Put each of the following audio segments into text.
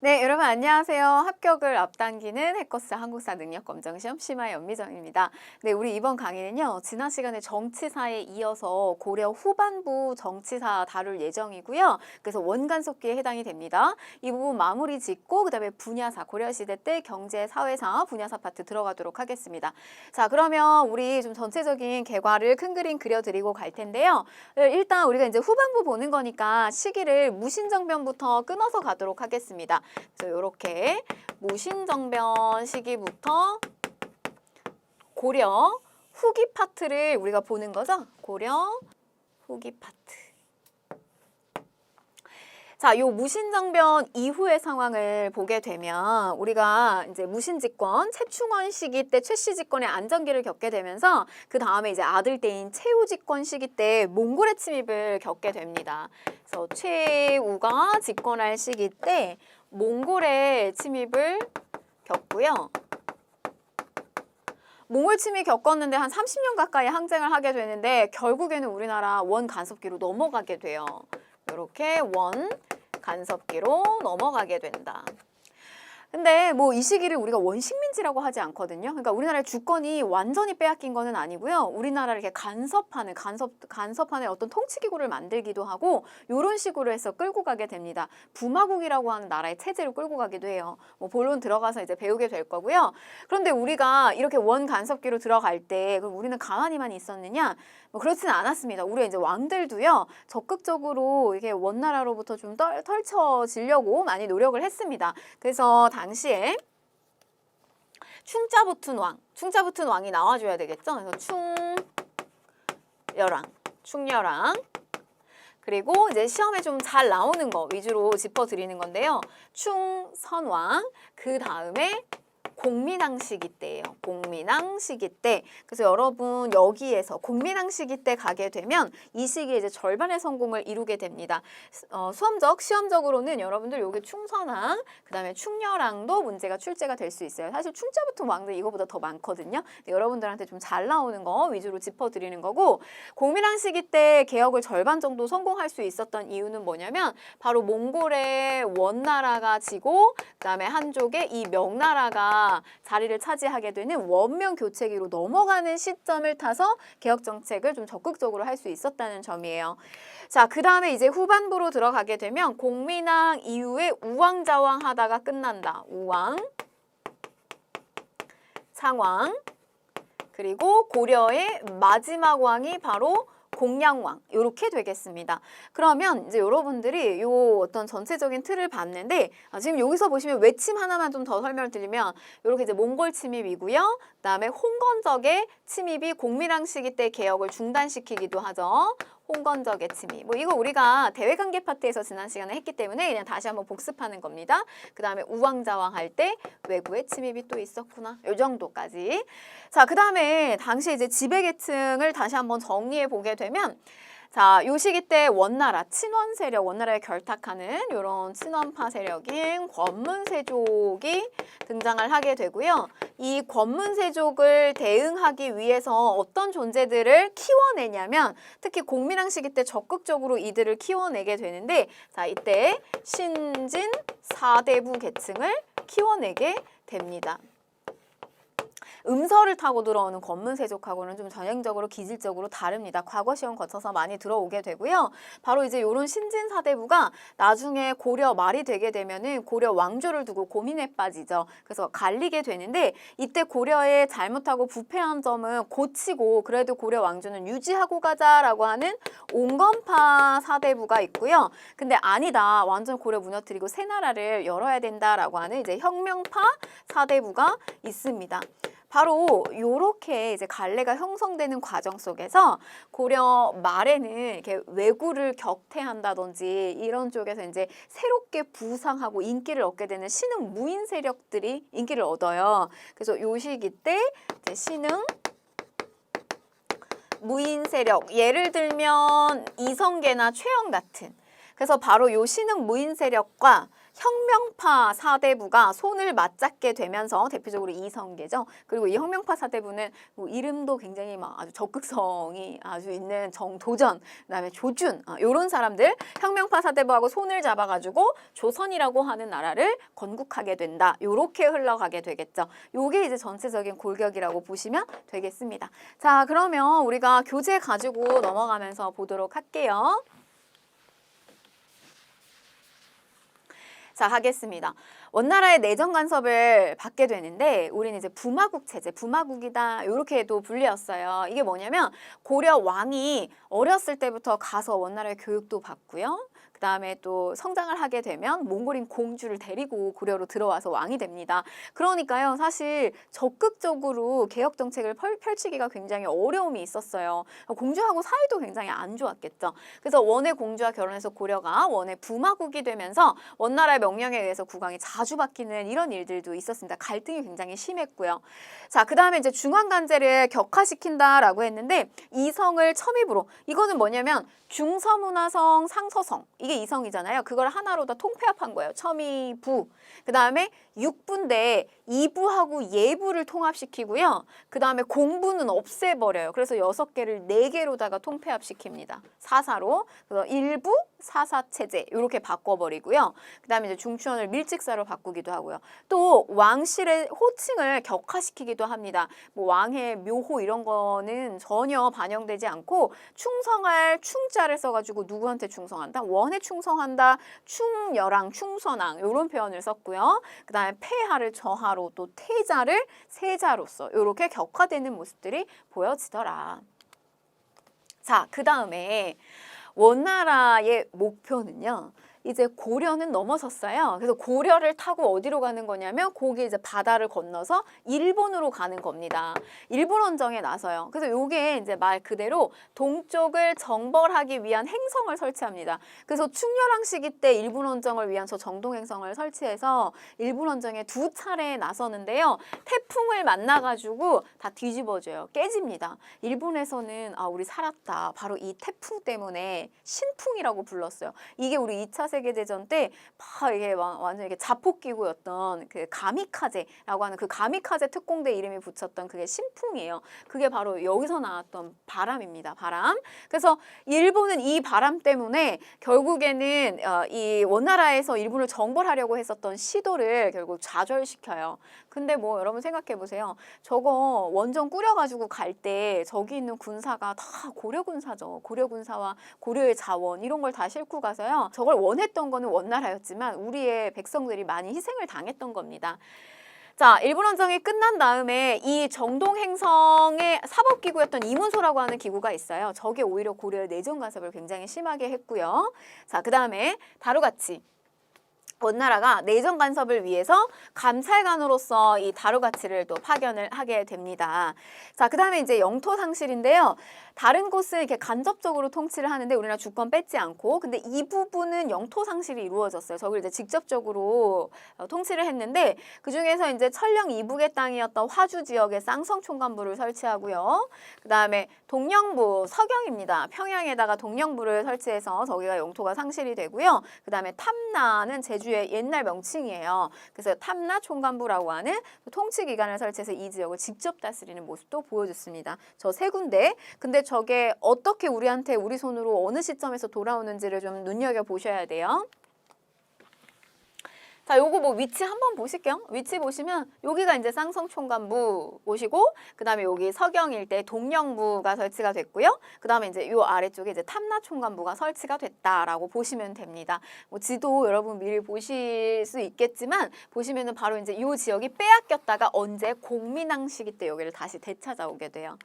네, 여러분 안녕하세요. 합격을 앞당기는 해커스 한국사 능력검정시험 심화 연미정입니다. 네, 우리 이번 강의는요. 지난 시간에 정치사에 이어서 고려 후반부 정치사 다룰 예정이고요. 그래서 원간섭기에 해당이 됩니다. 이 부분 마무리 짓고 그다음에 분야사, 고려시대 때 경제, 사회사, 분야사 파트 들어가도록 하겠습니다. 자, 그러면 우리 좀 전체적인 개괄을 큰 그림 그려드리고 갈 텐데요. 일단 우리가 이제 후반부 보는 거니까 시기를 무신정변부터 끊어서 가도록 하겠습니다. 그래서 이렇게 무신정변 시기부터 고려 후기 파트를 우리가 보는 거죠. 고려 후기 파트. 자, 요 무신정변 이후의 상황을 보게 되면 우리가 이제 무신집권 최충원 시기 때 최씨 집권의 안정기를 겪게 되면서 그 다음에 이제 아들 때인 최우 집권 시기 때 몽골의 침입을 겪게 됩니다. 그래서 최우가 집권할 시기 때 몽골의 침입을 겪고요. 몽골 침입 겪었는데 한 30년 가까이 항쟁을 하게 되는데 결국에는 우리나라 원 간섭기로 넘어가게 돼요. 이렇게 원 간섭기로 넘어가게 된다. 근데 뭐 이 시기를 우리가 원식민지라고 하지 않거든요. 그러니까 우리나라의 주권이 완전히 빼앗긴 거는 아니고요. 우리나라를 이렇게 간섭하는 어떤 통치기구를 만들기도 하고 이런 식으로 해서 끌고 가게 됩니다. 부마국이라고 하는 나라의 체제로 끌고 가기도 해요. 뭐 본론 들어가서 이제 배우게 될 거고요. 그런데 우리가 이렇게 원 간섭기로 들어갈 때 그럼 우리는 가만히만 있었느냐? 뭐 그렇지는 않았습니다. 우리 이제 왕들도요. 적극적으로 이게 원나라로부터 좀 털쳐지려고 많이 노력을 했습니다. 그래서 당시에 충자 붙은 왕이 나와줘야 되겠죠. 그래서 충여랑 그리고 이제 시험에 좀 잘 나오는 거 위주로 짚어드리는 건데요. 충선왕 그 다음에 공민왕 시기 때예요. 공민왕 시기 때. 그래서 여러분 여기에서 공민왕 시기 때 가게 되면 이 시기에 이제 절반의 성공을 이루게 됩니다. 시험적으로는 여러분들 여기 충선왕, 그다음에 충렬왕도 문제가 출제가 될 수 있어요. 사실 충자부터 왕들 이거보다 더 많거든요. 여러분들한테 좀 잘 나오는 거 위주로 짚어드리는 거고 공민왕 시기 때 개혁을 절반 정도 성공할 수 있었던 이유는 뭐냐면 바로 몽골의 원나라가 지고 그다음에 한족의 이 명나라가 자리를 차지하게 되는 원명 교체기로 넘어가는 시점을 타서 개혁 정책을 좀 적극적으로 할 수 있었다는 점이에요. 자, 그 다음에 이제 후반부로 들어가게 되면 공민왕 이후에 우왕좌왕 하다가 끝난다. 우왕, 상왕, 그리고 고려의 마지막 왕이 바로 공양왕 이렇게 되겠습니다. 그러면 이제 여러분들이 요 어떤 전체적인 틀을 봤는데 지금 여기서 보시면 외침 하나만 좀 더 설명을 드리면 이렇게 이제 몽골 침입이고요. 그다음에 홍건적의 침입이 공민왕 시기 때 개혁을 중단시키기도 하죠. 홍건적의 침입. 뭐 이거 우리가 대외관계 파트에서 지난 시간에 했기 때문에 그냥 다시 한번 복습하는 겁니다. 그다음에 우왕좌왕 할 때 외구의 침입이 또 있었구나. 요 정도까지. 자, 그다음에 당시 이제 지배계층을 다시 한번 정리해 보게 되면 자, 요 시기 때 원나라, 친원 세력, 원나라에 결탁하는 이런 친원파 세력인 권문세족이 등장을 하게 되고요. 이 권문세족을 대응하기 위해서 어떤 존재들을 키워내냐면 특히 공민왕 시기 때 적극적으로 이들을 키워내게 되는데 자, 이때 신진 사대부 계층을 키워내게 됩니다. 음서를 타고 들어오는 권문세족하고는 좀 전형적으로 기질적으로 다릅니다. 과거 시험 거쳐서 많이 들어오게 되고요. 바로 이제 이런 신진사대부가 나중에 고려 말이 되게 되면은 고려 왕조를 두고 고민에 빠지죠. 그래서 갈리게 되는데 이때 고려의 잘못하고 부패한 점은 고치고 그래도 고려 왕조는 유지하고 가자라고 하는 옹건파 사대부가 있고요. 근데 아니다. 완전 고려 무너뜨리고 새 나라를 열어야 된다라고 하는 이제 혁명파 사대부가 있습니다. 바로 요렇게 이제 갈래가 형성되는 과정 속에서 고려 말에는 이렇게 왜구를 격퇴한다든지 이런 쪽에서 이제 새롭게 부상하고 인기를 얻게 되는 신흥 무인 세력들이 인기를 얻어요. 그래서 요 시기 때 이제 신흥 무인 세력, 예를 들면 이성계나 최영 같은 그래서 바로 요 신흥 무인 세력과 혁명파 사대부가 손을 맞잡게 되면서 대표적으로 이성계죠. 그리고 이 혁명파 사대부는 뭐 이름도 굉장히 막 아주 적극성이 아주 있는 정도전, 그다음에 조준 이런 사람들 혁명파 사대부하고 손을 잡아가지고 조선이라고 하는 나라를 건국하게 된다. 요렇게 흘러가게 되겠죠. 요게 이제 전체적인 골격이라고 보시면 되겠습니다. 자, 그러면 우리가 교재 가지고 넘어가면서 보도록 할게요. 자, 하겠습니다. 원나라의 내정 간섭을 받게 되는데 우리는 이제 부마국 체제, 부마국이다 이렇게도 불리었어요. 이게 뭐냐면 고려 왕이 어렸을 때부터 가서 원나라의 교육도 받고요. 그 다음에 또 성장을 하게 되면 몽골인 공주를 데리고 고려로 들어와서 왕이 됩니다. 그러니까요, 사실 적극적으로 개혁 정책을 펼치기가 굉장히 어려움이 있었어요. 공주하고 사이도 굉장히 안 좋았겠죠. 그래서 원의 공주와 결혼해서 고려가 원의 부마국이 되면서 원나라의 명령에 의해서 국왕이 자주 바뀌는 이런 일들도 있었습니다. 갈등이 굉장히 심했고요. 자, 그 다음에 이제 중앙간제를 격화시킨다라고 했는데 이성을 첨입으로, 이거는 뭐냐면 중서문화성, 상서성, 이게 이성이잖아요. 그걸 하나로 다 통폐합한 거예요. 첨이부. 그 다음에 육부인데 이부하고 예부를 통합시키고요. 그 다음에 공부는 없애버려요. 그래서 6개를 4개로다가 통폐합시킵니다. 사사로. 그래서 일부, 사사체제 이렇게 바꿔버리고요. 그 다음에 이제 중추원을 밀직사로 바꾸기도 하고요. 또 왕실의 호칭을 격화시키기도 합니다. 뭐 왕의 묘호 이런 거는 전혀 반영되지 않고 충성할 충자를 써가지고 누구한테 충성한다? 원에 충성한다. 충여랑, 충선왕 이런 표현을 썼고요. 그 다음에 폐하를 저하로, 또 태자를 세자로서 이렇게 격화되는 모습들이 보여지더라. 자, 그 다음에 원나라의 목표는요. 이제 고려는 넘어섰어요. 그래서 고려를 타고 어디로 가는 거냐면 거기 이제 바다를 건너서 일본으로 가는 겁니다. 일본 원정에 나서요. 그래서 요게 이제 말 그대로 동쪽을 정벌하기 위한 행성을 설치합니다. 그래서 충렬왕 시기 때 일본 원정을 위한 저 정동 행성을 설치해서 일본 원정에 2차례 나서는데요. 태풍을 만나가지고 다 뒤집어져요. 깨집니다. 일본에서는 아, 우리 살았다. 바로 이 태풍 때문에 신풍이라고 불렀어요. 이게 우리 2차 세계대전 때 막 이게 완전 이게 자폭기구였던 그 가미카제라고 하는 그 가미카제 특공대 이름이 붙였던 그게 신풍이에요. 그게 바로 여기서 나왔던 바람입니다. 바람. 그래서 일본은 이 바람 때문에 결국에는 이 원나라에서 일본을 정벌하려고 했었던 시도를 결국 좌절시켜요. 근데 뭐 여러분 생각해 보세요. 저거 원정 꾸려가지고 갈 때 저기 있는 군사가 다 고려 군사죠. 고려 군사와 고려의 자원 이런 걸 다 싣고 가서요. 저걸 원했던 거는 원나라였지만 우리의 백성들이 많이 희생을 당했던 겁니다. 자, 일본 원정이 끝난 다음에 이 정동 행성의 사법기구였던 이문소라고 하는 기구가 있어요. 저게 오히려 고려의 내정 간섭을 굉장히 심하게 했고요. 자, 그 다음에 다루가치. 원나라가 내정 간섭을 위해서 감찰관으로서 이 다루가치를 또 파견을 하게 됩니다. 자, 그 다음에 이제 영토 상실인데요. 다른 곳은 이렇게 간접적으로 통치를 하는데 우리나라 주권 뺏지 않고, 근데 이 부분은 영토 상실이 이루어졌어요. 저걸 이제 직접적으로 통치를 했는데 그 중에서 이제 천령 이북의 땅이었던 화주 지역에 쌍성 총관부를 설치하고요. 그 다음에 동령부 서경입니다. 평양에다가 동령부를 설치해서 저기가 영토가 상실이 되고요. 그 다음에 탐나는 제주의 옛날 명칭이에요. 그래서 탐나 총관부라고 하는 통치 기관을 설치해서 이 지역을 직접 다스리는 모습도 보여줬습니다. 저 3군데. 근데 저게 어떻게 우리한테 우리 손으로 어느 시점에서 돌아오는지를 좀 눈여겨보셔야 돼요. 자, 요거 뭐 위치 한번 보실게요. 위치 보시면 여기가 이제 쌍성총관부 오시고, 그 다음에 여기 서경 일대 동령부가 설치가 됐고요. 그 다음에 이제 요 아래쪽에 이제 탐라총관부가 설치가 됐다라고 보시면 됩니다. 뭐 지도 여러분 미리 보실 수 있겠지만 보시면은 바로 이제 요 지역이 빼앗겼다가 언제 공민왕 시기 때 여기를 다시 되찾아오게 돼요.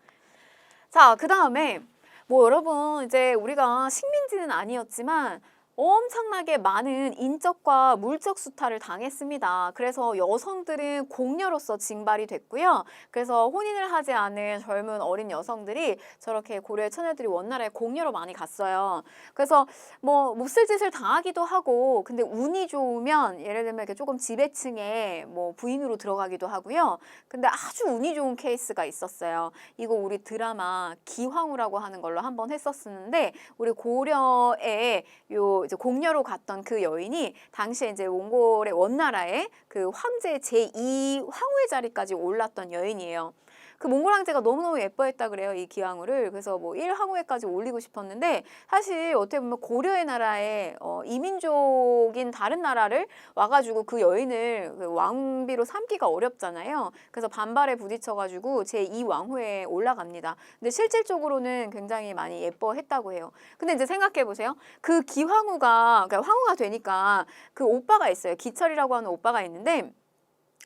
자, 그 다음에 뭐 여러분 이제 우리가 식민지는 아니었지만 엄청나게 많은 인적과 물적 수탈을 당했습니다. 그래서 여성들은 공녀로서 징발이 됐고요. 그래서 혼인을 하지 않은 젊은 어린 여성들이 저렇게 고려의 처녀들이 원나라에 공녀로 많이 갔어요. 그래서 뭐 몹쓸 짓을 당하기도 하고, 근데 운이 좋으면 예를 들면 이렇게 조금 지배층에 뭐 부인으로 들어가기도 하고요. 근데 아주 운이 좋은 케이스가 있었어요. 이거 우리 드라마 기황후라고 하는 걸로 한번 했었는데 우리 고려의 요 몽골로 이제 공여로 갔던 그 여인이 당시에 이제 몽골의 원나라의 그 황제 제2 황후의 자리까지 올랐던 여인이에요. 그 몽골 황제가 너무너무 예뻐했다 그래요, 이 기왕후를. 그래서 뭐 1황후에까지 올리고 싶었는데 사실 어떻게 보면 고려의 나라에 이민족인 다른 나라를 와가지고 그 여인을 그 왕비로 삼기가 어렵잖아요. 그래서 반발에 부딪혀가지고 제2왕후에 올라갑니다. 근데 실질적으로는 굉장히 많이 예뻐했다고 해요. 근데 이제 생각해보세요. 그 기황후가, 그러니까 황후가 되니까 그 오빠가 있어요. 기철이라고 하는 오빠가 있는데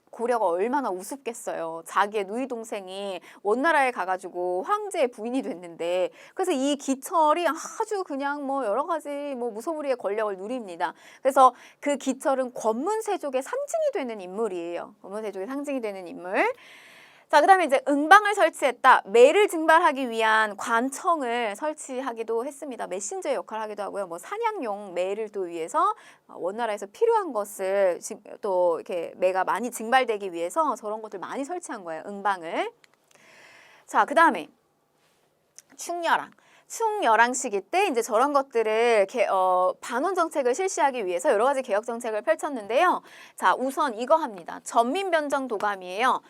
고려가 얼마나 우습겠어요. 자기의 누이 동생이 원나라에 가가지고 황제의 부인이 됐는데, 그래서 이 기철이 아주 그냥 뭐 여러 가지 뭐 무소불위의 권력을 누립니다. 그래서 그 기철은 권문세족의 상징이 되는 인물이에요. 권문세족의 상징이 되는 인물. 자, 그 다음에 이제 응방을 설치했다. 매를 증발하기 위한 관청을 설치하기도 했습니다. 메신저의 역할을 하기도 하고요. 뭐 사냥용 매를 또 위해서 원나라에서 필요한 것을 또 이렇게 매가 많이 증발되기 위해서 저런 것들 많이 설치한 거예요. 응방을. 자, 그 다음에 충렬왕. 충렬왕 시기 때 이제 저런 것들을 반원 정책을 실시하기 위해서 여러 가지 개혁 정책을 펼쳤는데요. 자, 우선 이거 합니다. 전민변정 도감이에요.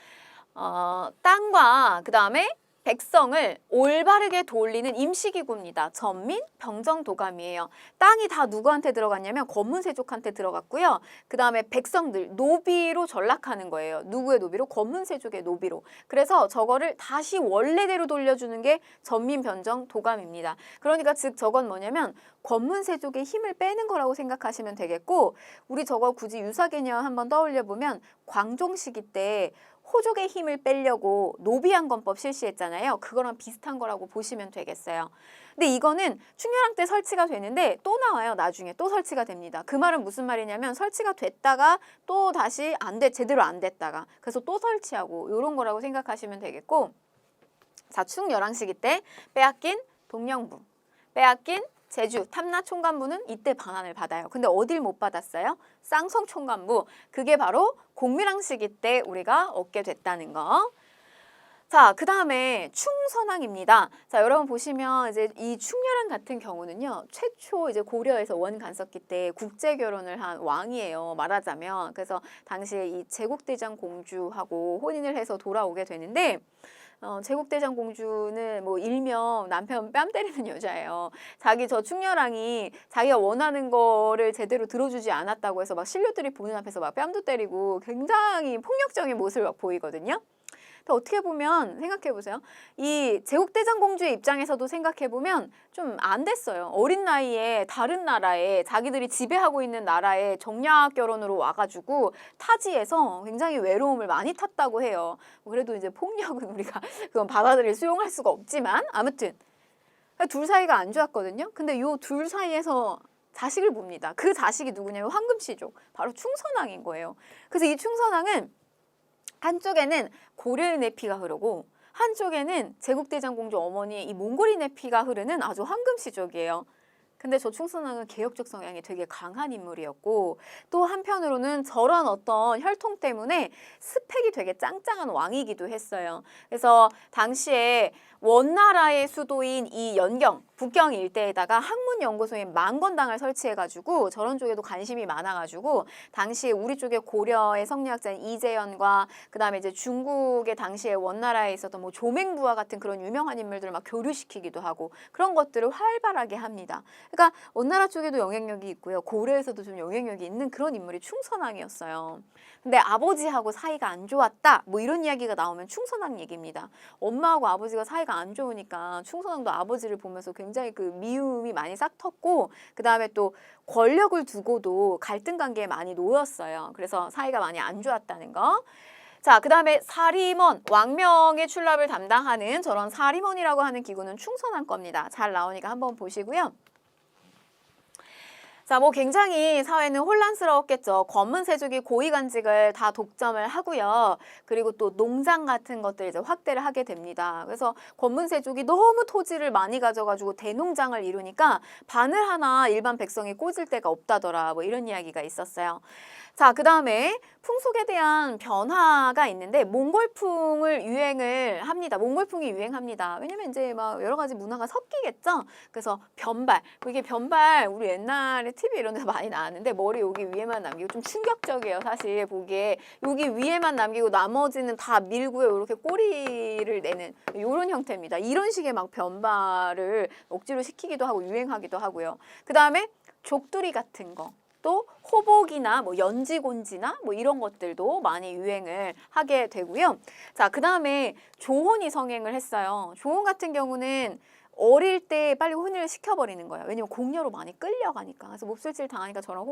땅과 그 다음에 백성을 올바르게 돌리는 임시기구입니다. 전민, 병정, 도감이에요. 땅이 다 누구한테 들어갔냐면 권문세족한테 들어갔고요. 그 다음에 백성들, 노비로 전락하는 거예요. 누구의 노비로? 권문세족의 노비로. 그래서 저거를 다시 원래대로 돌려주는 게 전민, 병정, 도감입니다. 그러니까 즉 저건 뭐냐면 권문세족의 힘을 빼는 거라고 생각하시면 되겠고, 우리 저거 굳이 유사 개념 한번 떠올려 보면 광종 시기 때 호족의 힘을 빼려고 노비양건법 실시했잖아요. 그거랑 비슷한 거라고 보시면 되겠어요. 근데 이거는 충렬왕 때 설치가 되는데 또 나와요. 나중에 또 설치가 됩니다. 그 말은 무슨 말이냐면 설치가 됐다가 또 다시 제대로 안 됐다가 그래서 또 설치하고 이런 거라고 생각하시면 되겠고, 자, 충렬왕 시기 때 빼앗긴 동령부, 빼앗긴 제주 탐라 총관부는 이때 반환을 받아요. 근데 어딜 못 받았어요? 쌍성 총관부. 그게 바로 공밀왕 시기 때 우리가 얻게 됐다는 거. 자, 그 다음에 충선왕입니다. 자, 여러분 보시면 이제 이 충렬왕 같은 경우는요, 최초 이제 고려에서 원간섭기 때 국제 결혼을 한 왕이에요. 말하자면. 그래서 당시에 이 제국대장 공주하고 혼인을 해서 돌아오게 되는데, 제국대장 공주는 뭐 일명 남편 뺨 때리는 여자예요. 자기 저 충렬왕이 자기가 원하는 거를 제대로 들어주지 않았다고 해서 막 신료들이 보는 앞에서 막 뺨도 때리고 굉장히 폭력적인 모습을 막 보이거든요. 어떻게 보면 생각해보세요. 이 제국대장 공주의 입장에서도 생각해보면 좀 안 됐어요. 어린 나이에 다른 나라에 자기들이 지배하고 있는 나라에 정략 결혼으로 와가지고 타지에서 굉장히 외로움을 많이 탔다고 해요. 그래도 이제 폭력은 우리가 그건 받아들일 수용할 수가 없지만 아무튼 둘 사이가 안 좋았거든요. 근데 요 둘 사이에서 자식을 봅니다. 그 자식이 누구냐면 황금씨족, 바로 충선왕인 거예요. 그래서 이 충선왕은 한쪽에는 고려인의 피가 흐르고 한쪽에는 제국대장 공주 어머니 이 몽골인의 피가 흐르는 아주 황금씨족이에요. 근데 저 충선왕은 개혁적 성향이 되게 강한 인물이었고, 또 한편으로는 저런 어떤 혈통 때문에 스펙이 되게 짱짱한 왕이기도 했어요. 그래서 당시에 원나라의 수도인 이 연경, 북경 일대에다가 학문연구소인 만건당을 설치해가지고 저런 쪽에도 관심이 많아가지고 당시에 우리 쪽에 고려의 성리학자인 이재현과 그 다음에 이제 중국의 당시에 원나라에 있었던 뭐 조맹부와 같은 그런 유명한 인물들을 막 교류시키기도 하고 그런 것들을 활발하게 합니다. 그러니까 원나라 쪽에도 영향력이 있고요. 고려에서도 좀 영향력이 있는 그런 인물이 충선왕이었어요. 근데 아버지하고 사이가 안 좋았다 뭐 이런 이야기가 나오면 충선왕 얘기입니다. 엄마하고 아버지가 사이가 안 좋으니까 충선왕도 아버지를 보면서 굉장히 그 미움이 많이 싹 텄고, 그 다음에 또 권력을 두고도 갈등 관계에 많이 놓였어요. 그래서 사이가 많이 안 좋았다는 거. 자, 그 다음에 사림원, 왕명의 출납을 담당하는 저런 사림원이라고 하는 기구는 충선왕 겁니다. 잘 나오니까 한번 보시고요. 자, 뭐 굉장히 사회는 혼란스러웠겠죠. 권문세족이 고위관직을 다 독점을 하고요. 그리고 또 농장 같은 것들 이제 확대를 하게 됩니다. 그래서 권문세족이 너무 토지를 많이 가져가지고 대농장을 이루니까 바늘 하나 일반 백성이 꽂을 데가 없다더라. 뭐 이런 이야기가 있었어요. 자, 그 다음에 풍속에 대한 변화가 있는데 몽골풍을 유행을 합니다. 몽골풍이 유행합니다. 왜냐면 이제 막 여러 가지 문화가 섞이겠죠. 그래서 변발. 이게 변발 우리 옛날에 TV 이런 데서 많이 나왔는데 머리 여기 위에만 남기고 좀 충격적이에요. 사실 보기에 여기 위에만 남기고 나머지는 다 밀고요. 이렇게 꼬리를 내는 이런 형태입니다. 이런 식의 막 변발을 억지로 시키기도 하고 유행하기도 하고요. 그 다음에 족두리 같은 거. 또 호복이나 뭐 연지곤지나 뭐 이런 것들도 많이 유행을 하게 되고요. 자, 그 다음에 조혼이 성행을 했어요. 조혼 같은 경우는 어릴 때 빨리 혼인을 시켜버리는 거예요. 왜냐면 공녀로 많이 끌려가니까. 그래서 몹쓸질 당하니까 저런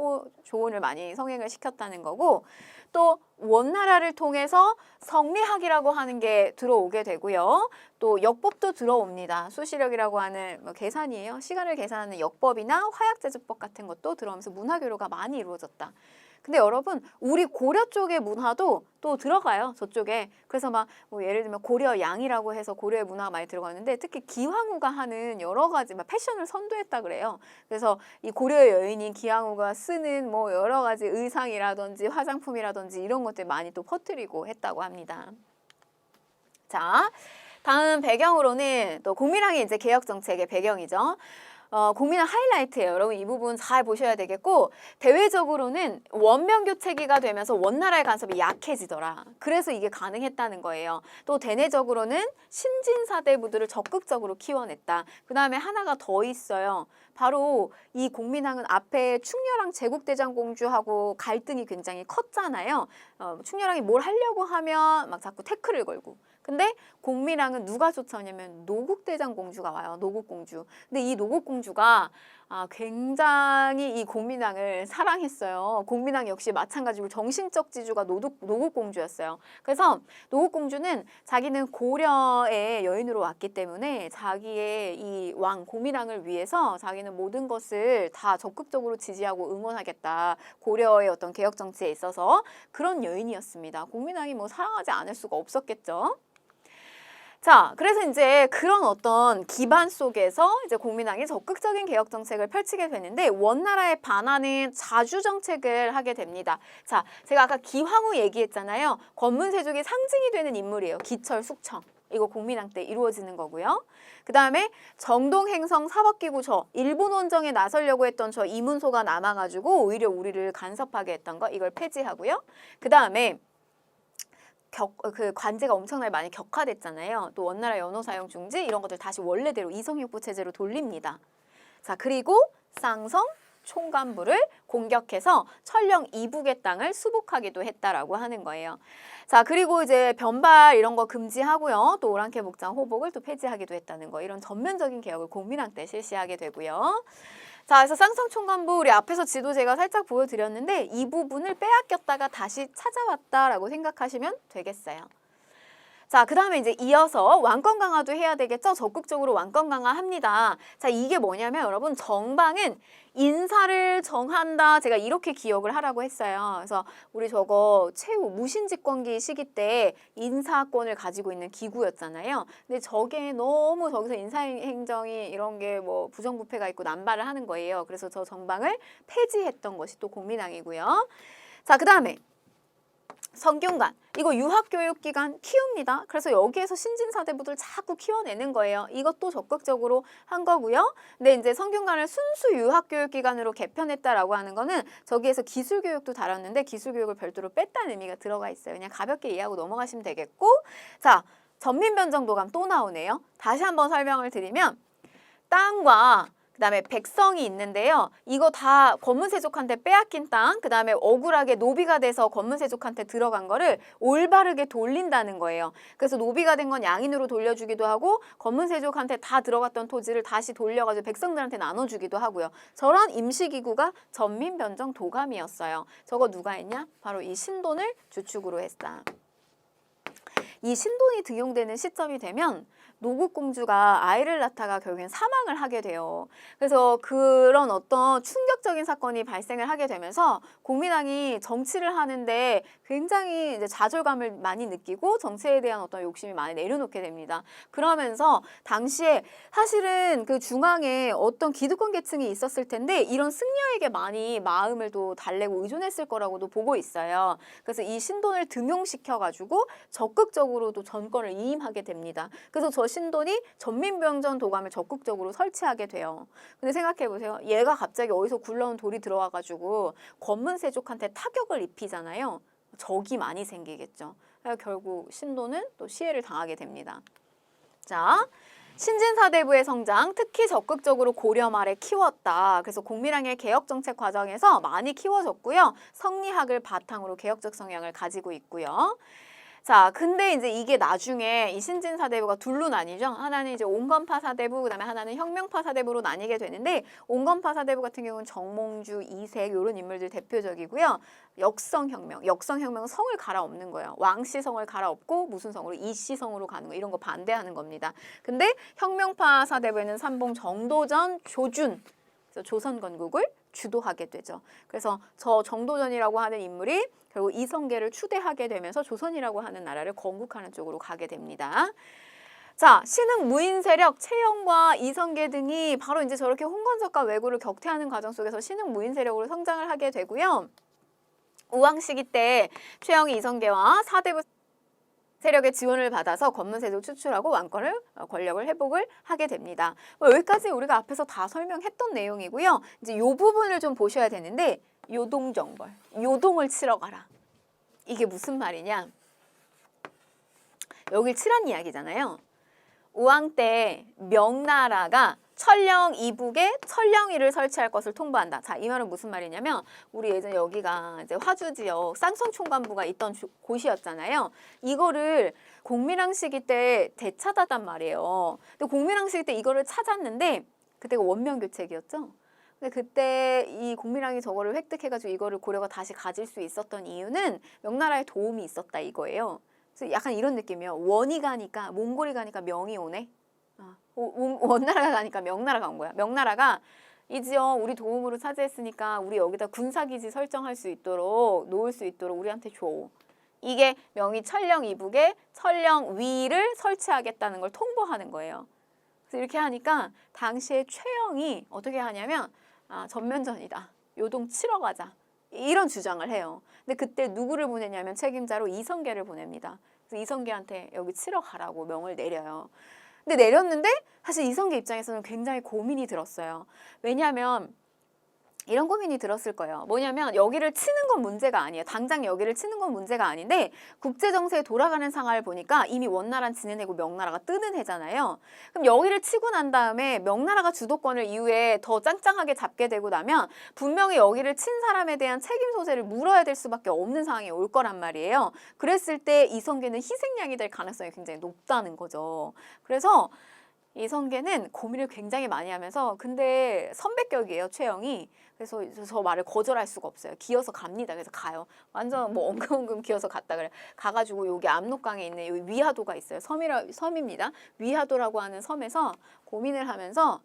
조혼을 많이 성행을 시켰다는 거고, 또 원나라를 통해서 성리학이라고 하는 게 들어오게 되고요. 또 역법도 들어옵니다. 수시력이라고 하는 뭐 계산이에요. 시간을 계산하는 역법이나 화약제조법 같은 것도 들어오면서 문화교류가 많이 이루어졌다. 근데 여러분 우리 고려 쪽의 문화도 또 들어가요. 저쪽에. 그래서 막 뭐 예를 들면 고려양이라고 해서 고려의 문화가 많이 들어가는데 특히 기황후가 하는 여러 가지 막 패션을 선도했다 그래요. 그래서 이 고려의 여인인 기황후가 쓰는 뭐 여러 가지 의상이라든지 화장품이라든지 이런 것들 많이 또 퍼뜨리고 했다고 합니다. 자, 다음 배경으로는 또 국민학이 이제 개혁정책의 배경이죠. 국민학 하이라이트예요. 여러분 이 부분 잘 보셔야 되겠고, 대외적으로는 원명교체기가 되면서 원나라의 간섭이 약해지더라. 그래서 이게 가능했다는 거예요. 또 대내적으로는 신진사대부들을 적극적으로 키워냈다. 그 다음에 하나가 더 있어요. 바로 이 공민왕은 앞에 충렬왕 제국대장공주하고 갈등이 굉장히 컸잖아요. 충렬왕이 뭘 하려고 하면 막 자꾸 태클을 걸고. 근데 공민왕은 누가 쫓아오냐면 노국대장공주가 와요. 노국공주. 근데 이 노국공주가 굉장히 이 공민왕을 사랑했어요. 공민왕 역시 마찬가지로 정신적 지주가 노국공주였어요. 그래서 노국공주는 자기는 고려의 여인으로 왔기 때문에 자기의 이 왕 공민왕을 위해서 자기는 모든 것을 다 적극적으로 지지하고 응원하겠다. 고려의 어떤 개혁 정치에 있어서 그런 여인이었습니다. 공민왕이 뭐 사랑하지 않을 수가 없었겠죠. 자, 그래서 이제 그런 어떤 기반 속에서 이제 공민왕이 적극적인 개혁 정책을 펼치게 되는데 원나라에 반하는 자주 정책을 하게 됩니다. 자, 제가 아까 기황후 얘기했잖아요. 권문세족이 상징이 되는 인물이에요. 기철, 숙청. 이거 공민왕 때 이루어지는 거고요. 그 다음에 정동행성 사법기구 일본 원정에 나서려고 했던 이문소가 남아가지고 오히려 우리를 간섭하게 했던 거 이걸 폐지하고요. 그 다음에 그 관제가 엄청나게 많이 격화됐잖아요. 또 원나라 연호 사용 중지 이런 것들 다시 원래대로 이성육부 체제로 돌립니다. 자, 그리고 쌍성 총관부를 공격해서 천령 이북의 땅을 수복하기도 했다라고 하는 거예요. 자, 그리고 이제 변발 이런 거 금지하고요. 또 오랑캐 목장 호복을 또 폐지하기도 했다는 거. 이런 전면적인 개혁을 공민왕 때 실시하게 되고요. 자, 그래서 쌍성총관부 우리 앞에서 지도 제가 살짝 보여드렸는데 이 부분을 빼앗겼다가 다시 찾아왔다라고 생각하시면 되겠어요. 자, 그 다음에 이제 이어서 왕권 강화도 해야 되겠죠? 적극적으로 왕권 강화합니다. 자, 이게 뭐냐면 여러분 정방은 인사를 정한다. 제가 이렇게 기억을 하라고 했어요. 그래서 우리 저거 최후 무신집권기 시기 때 인사권을 가지고 있는 기구였잖아요. 근데 저게 너무 저기서 인사행정이 이런 게 뭐 부정부패가 있고 남발을 하는 거예요. 그래서 저 정방을 폐지했던 것이 또 공민왕이고요. 자, 그 다음에 성균관. 이거 유학교육기관 키웁니다. 그래서 여기에서 신진사대부들 자꾸 키워내는 거예요. 이것도 적극적으로 한 거고요. 근데 이제 성균관을 순수 유학교육기관으로 개편했다라고 하는 거는 저기에서 기술교육도 다뤘는데 기술교육을 별도로 뺐다는 의미가 들어가 있어요. 그냥 가볍게 이해하고 넘어가시면 되겠고, 자, 전민변정도감 또 나오네요. 다시 한번 설명을 드리면 땅과 그 다음에 백성이 있는데요. 이거 다 권문세족한테 빼앗긴 땅, 그 다음에 억울하게 노비가 돼서 권문세족한테 들어간 거를 올바르게 돌린다는 거예요. 그래서 노비가 된 건 양인으로 돌려주기도 하고 권문세족한테 다 들어갔던 토지를 다시 돌려가지고 백성들한테 나눠주기도 하고요. 저런 임시기구가 전민변정도감이었어요. 저거 누가 했냐? 바로 이 신돈을 주축으로 했다. 이 신돈이 등용되는 시점이 되면 노국공주가 아이를 낳다가 결국엔 사망을 하게 돼요. 그래서 그런 어떤 충격적인 사건이 발생을 하게 되면서 공민왕이 정치를 하는데 굉장히 이제 좌절감을 많이 느끼고 정치에 대한 어떤 욕심이 많이 내려놓게 됩니다. 그러면서 당시에 사실은 그 중앙에 어떤 기득권 계층이 있었을 텐데 이런 승려에게 많이 마음을 또 달래고 의존했을 거라고도 보고 있어요. 그래서 이 신돈을 등용시켜가지고 적극적으로도 정권을 이임하게 됩니다. 그래서 저 신돈이 전민병전 도감을 적극적으로 설치하게 돼요. 근데 생각해보세요. 얘가 갑자기 어디서 굴러온 돌이 들어와가지고 권문세족한테 타격을 입히잖아요. 적이 많이 생기겠죠. 결국 신돈은 또 시해를 당하게 됩니다. 자, 신진사대부의 성장, 특히 적극적으로 고려 말에 키웠다. 그래서 공민왕의 개혁정책 과정에서 많이 키워졌고요. 성리학을 바탕으로 개혁적 성향을 가지고 있고요. 자, 근데 이제 이게 나중에 이 신진사대부가 둘로 나뉘죠. 하나는 이제 온건파 사대부, 그다음에 하나는 혁명파 사대부로 나뉘게 되는데 온건파 사대부 같은 경우는 정몽주, 이색 이런 인물들 대표적이고요. 역성혁명은 성을 갈아엎는 거예요. 왕씨 성을 갈아엎고 무슨 성으로? 이씨 성으로 가는 거 이런 거 반대하는 겁니다. 근데 혁명파 사대부에는 삼봉 정도전, 조준, 그래서 조선 건국을 주도하게 되죠. 그래서 저 정도전이라고 하는 인물이 결국 이성계를 추대하게 되면서 조선이라고 하는 나라를 건국하는 쪽으로 가게 됩니다. 자, 신흥 무인 세력 최영과 이성계 등이 바로 이제 저렇게 홍건석과 왜구를 격퇴하는 과정 속에서 신흥 무인 세력으로 성장을 하게 되고요. 우왕 시기 때 최영이 이성계와 사대부 세력의 지원을 받아서 권문세족 추출하고 왕권을 권력을 회복을 하게 됩니다. 여기까지 우리가 앞에서 다 설명했던 내용이고요. 이제 이 부분을 좀 보셔야 되는데 요동정벌, 요동을 치러 가라. 이게 무슨 말이냐? 여길 치란 이야기잖아요. 우왕 때 명나라가 천령 이북에 천령위를 설치할 것을 통보한다. 자, 이 말은 무슨 말이냐면 우리 예전에 여기가 이제 화주 지역 쌍성총관부가 있던 곳이었잖아요. 이거를 공민왕 시기 때 되찾았단 말이에요. 근데 공민왕 시기 때 이거를 찾았는데 그때가 원명교책이었죠. 근데 그때 이 공민왕이 저거를 획득해가지고 이거를 고려가 다시 가질 수 있었던 이유는 명나라의 도움이 있었다 이거예요. 그래서 약간 이런 느낌이에요. 원이 가니까 몽골이 가니까 명이 오네. 원나라가 가니까 명나라가 온 거야. 명나라가 이 지역 우리 도움으로 차지했으니까 우리 여기다 군사기지 설정할 수 있도록 놓을 수 있도록 우리한테 줘. 이게 명이 천령 이북에 천령 위를 설치하겠다는 걸 통보하는 거예요. 그래서 이렇게 하니까 당시에 최영이 어떻게 하냐면 전면전이다. 요동 치러 가자. 이런 주장을 해요. 근데 그때 누구를 보내냐면 책임자로 이성계를 보냅니다. 그래서 이성계한테 여기 치러 가라고 명을 내려요. 근데 내렸는데 사실 이성계 입장에서는 굉장히 고민이 들었어요. 왜냐하면 이런 고민이 들었을 거예요. 뭐냐면 여기를 치는 건 문제가 아니에요. 당장 여기를 치는 건 문제가 아닌데 국제정세에 돌아가는 상황을 보니까 이미 원나라는 지는 해고 명나라가 뜨는 해잖아요. 그럼 여기를 치고 난 다음에 명나라가 주도권을 이후에 더 짱짱하게 잡게 되고 나면 분명히 여기를 친 사람에 대한 책임 소재를 물어야 될 수밖에 없는 상황이 올 거란 말이에요. 그랬을 때 이성계는 희생양이 될 가능성이 굉장히 높다는 거죠. 그래서 이성계는 고민을 굉장히 많이 하면서 근데 선배격이에요, 최영이. 그래서 저 말을 거절할 수가 없어요. 기어서 갑니다. 그래서 가요. 완전 뭐 엉금엉금 기어서 갔다 그래. 가가지고 여기 압록강에 있는 여기 위하도가 있어요. 섬입니다. 위하도라고 하는 섬에서 고민을 하면서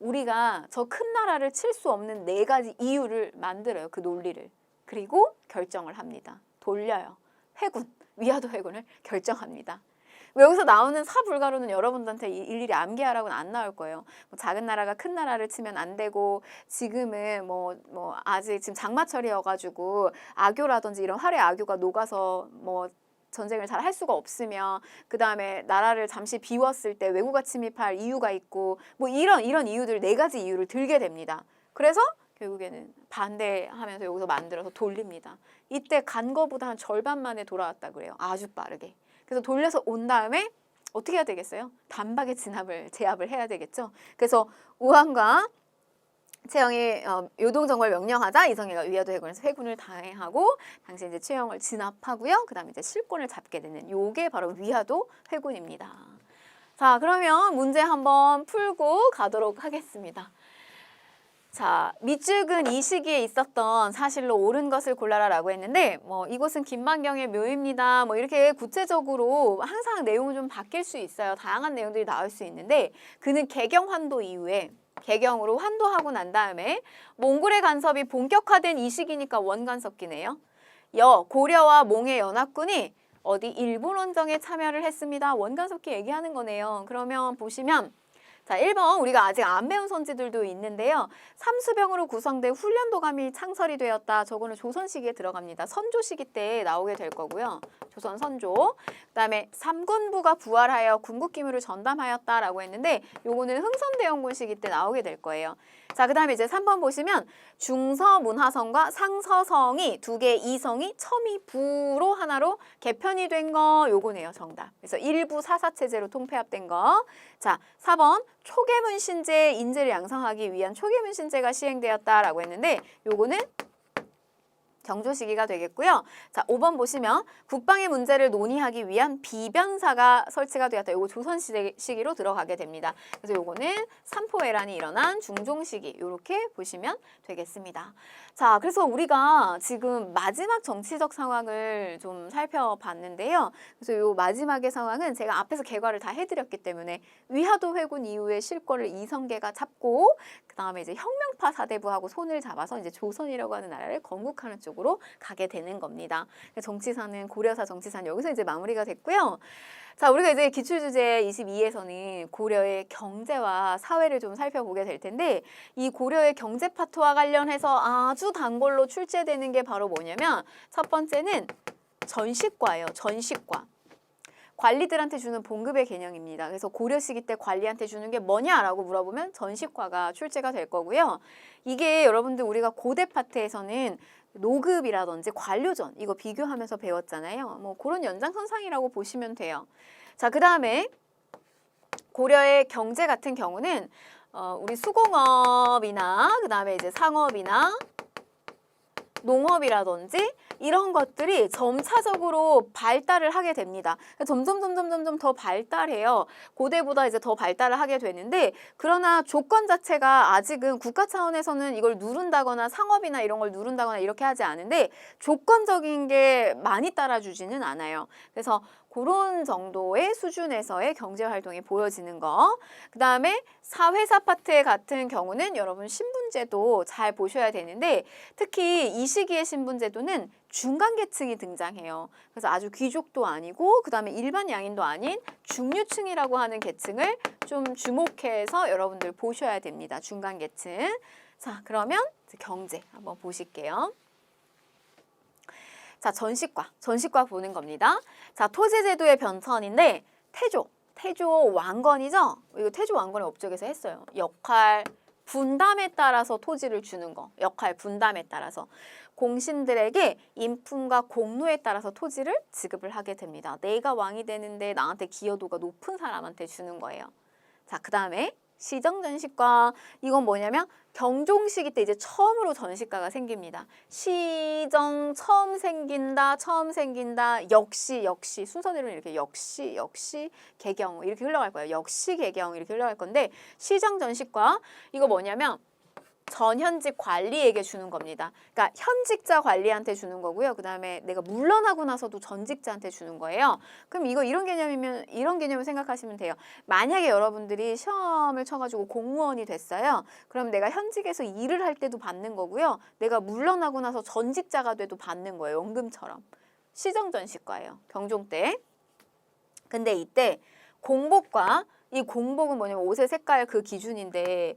우리가 저 큰 나라를 칠 수 없는 4가지 이유를 만들어요. 그 논리를. 그리고 결정을 합니다. 돌려요. 회군, 위하도 회군을 결정합니다. 여기서 나오는 사불가로는 여러분들한테 일일이 암기하라고는 안 나올 거예요. 뭐 작은 나라가 큰 나라를 치면 안 되고 지금은 뭐 아직 지금 장마철이어가지고 악교라든지 이런 활의 악교가 녹아서 뭐 전쟁을 잘 할 수가 없으며 그 다음에 나라를 잠시 비웠을 때 외국가 침입할 이유가 있고 뭐 이런 이유들 4가지 이유를 들게 됩니다. 그래서 결국에는 반대하면서 여기서 만들어서 돌립니다. 이때 간 거보다 한 절반 만에 돌아왔다 그래요. 아주 빠르게. 그래서 돌려서 온 다음에 어떻게 해야 되겠어요? 단박에 제압을 해야 되겠죠. 그래서 우왕과 최영이 요동정벌 명령하자 이성계가 위하도 회군에서 회군을 당해하고 당시 이제 최영을 진압하고요. 그다음에 이제 실권을 잡게 되는 요게 바로 위하도 회군입니다. 자, 그러면 문제 한번 풀고 가도록 하겠습니다. 자, 밑줄근 이 시기에 있었던 사실로 옳은 것을 골라라라고 했는데 이곳은 김만경의 묘입니다. 이렇게 구체적으로 항상 내용은 좀 바뀔 수 있어요. 다양한 내용들이 나올 수 있는데 그는 개경 환도 이후에 개경으로 환도하고 난 다음에 몽골의 간섭이 본격화된 이 시기니까 원간섭기네요. 고려와 몽의 연합군이 어디 일본 원정에 참여를 했습니다. 원간섭기 얘기하는 거네요. 그러면 보시면 자, 1번 우리가 아직 안 배운 선지들도 있는데요. 삼수병으로 구성된 훈련도감이 창설이 되었다. 저거는 조선 시기에 들어갑니다. 선조 시기 때 나오게 될 거고요. 조선 선조. 그다음에 삼군부가 부활하여 군국기물을 전담하였다라고 했는데 요거는 흥선대원군 시기 때 나오게 될 거예요. 자, 그다음에 이제 3번 보시면 중서문화성과 상서성이 두 개의 이성이 첨의부로 하나로 개편이 된 거 요거네요. 정답. 그래서 일부 사사체제로 통폐합된 거. 자, 4번 초계문 신제의 인재를 양성하기 위한 초계문 신제가 시행되었다라고 했는데 요거는 경조 시기가 되겠고요. 자, 5번 보시면 국방의 문제를 논의하기 위한 비변사가 설치가 되었다. 요거 조선 시기로 들어가게 됩니다. 그래서 요거는 삼포해란이 일어난 중종 시기 이렇게 보시면 되겠습니다. 자, 그래서 우리가 지금 마지막 정치적 상황을 좀 살펴봤는데요. 그래서 요 마지막의 상황은 제가 앞에서 개괄을 다 해드렸기 때문에 위화도 회군 이후에 실권을 이성계가 잡고 그 다음에 이제 혁명파 사대부하고 손을 잡아서 이제 조선이라고 하는 나라를 건국하는 쪽으로 가게 되는 겁니다. 정치사는 고려사 정치사는 여기서 이제 마무리가 됐고요. 자, 우리가 이제 기출주제 22에서는 고려의 경제와 사회를 좀 살펴보게 될 텐데 이 고려의 경제 파트와 관련해서 아주 단골로 출제되는 게 바로 뭐냐면 첫 번째는 전시과예요. 전시과. 관리들한테 주는 봉급의 개념입니다. 그래서 고려 시기 때 관리한테 주는 게 뭐냐라고 물어보면 전시과가 출제가 될 거고요. 이게 여러분들 우리가 고대 파트에서는 노급이라든지 관료전 이거 비교하면서 배웠잖아요. 그런 연장선상이라고 보시면 돼요. 자, 그 다음에 고려의 경제 같은 경우는 우리 수공업이나 그 다음에 이제 상업이나 농업이라든지 이런 것들이 점차적으로 발달을 하게 됩니다. 점점 더 발달해요. 고대보다 이제 더 발달을 하게 되는데 그러나 조건 자체가 아직은 국가 차원에서는 이걸 누른다거나 상업이나 이런 걸 누른다거나 이렇게 하지 않은데 조건적인 게 많이 따라주지는 않아요. 그래서 그런 정도의 수준에서의 경제활동이 보여지는 거. 그 다음에 사회사 파트 같은 경우는 여러분 신분제도 잘 보셔야 되는데 특히 이 시기의 신분제도는 중간계층이 등장해요. 그래서 아주 귀족도 아니고 그 다음에 일반 양인도 아닌 중류층이라고 하는 계층을 좀 주목해서 여러분들 보셔야 됩니다. 중간계층. 자, 그러면 경제 한번 보실게요. 자, 전시과 보는 겁니다. 자, 토지제도의 변천인데 태조 왕건이죠? 이거 태조 왕건의 업적에서 했어요. 역할 분담에 따라서 토지를 주는 거. 역할 분담에 따라서. 공신들에게 인품과 공로에 따라서 토지를 지급을 하게 됩니다. 내가 왕이 되는데 나한테 기여도가 높은 사람한테 주는 거예요. 자, 그 다음에 시정전시과. 이건 뭐냐면 경종 시기 때 이제 처음으로 전시과가 생깁니다. 시정 처음 생긴다. 역시 순서대로는 이렇게 역시 개경 이렇게 흘러갈 거예요. 역시 개경 이렇게 흘러갈 건데 시정전시과 이거 뭐냐면 전현직 관리에게 주는 겁니다. 그러니까 현직자 관리한테 주는 거고요. 그 다음에 내가 물러나고 나서도 전직자한테 주는 거예요. 그럼 이런 개념이면 이런 개념을 생각하시면 돼요. 만약에 여러분들이 시험을 쳐가지고 공무원이 됐어요. 그럼 내가 현직에서 일을 할 때도 받는 거고요. 내가 물러나고 나서 전직자가 돼도 받는 거예요. 연금처럼. 시정전시과예요. 경종 때. 근데 이때 공복과 이 공복은 뭐냐면 옷의 색깔 그 기준인데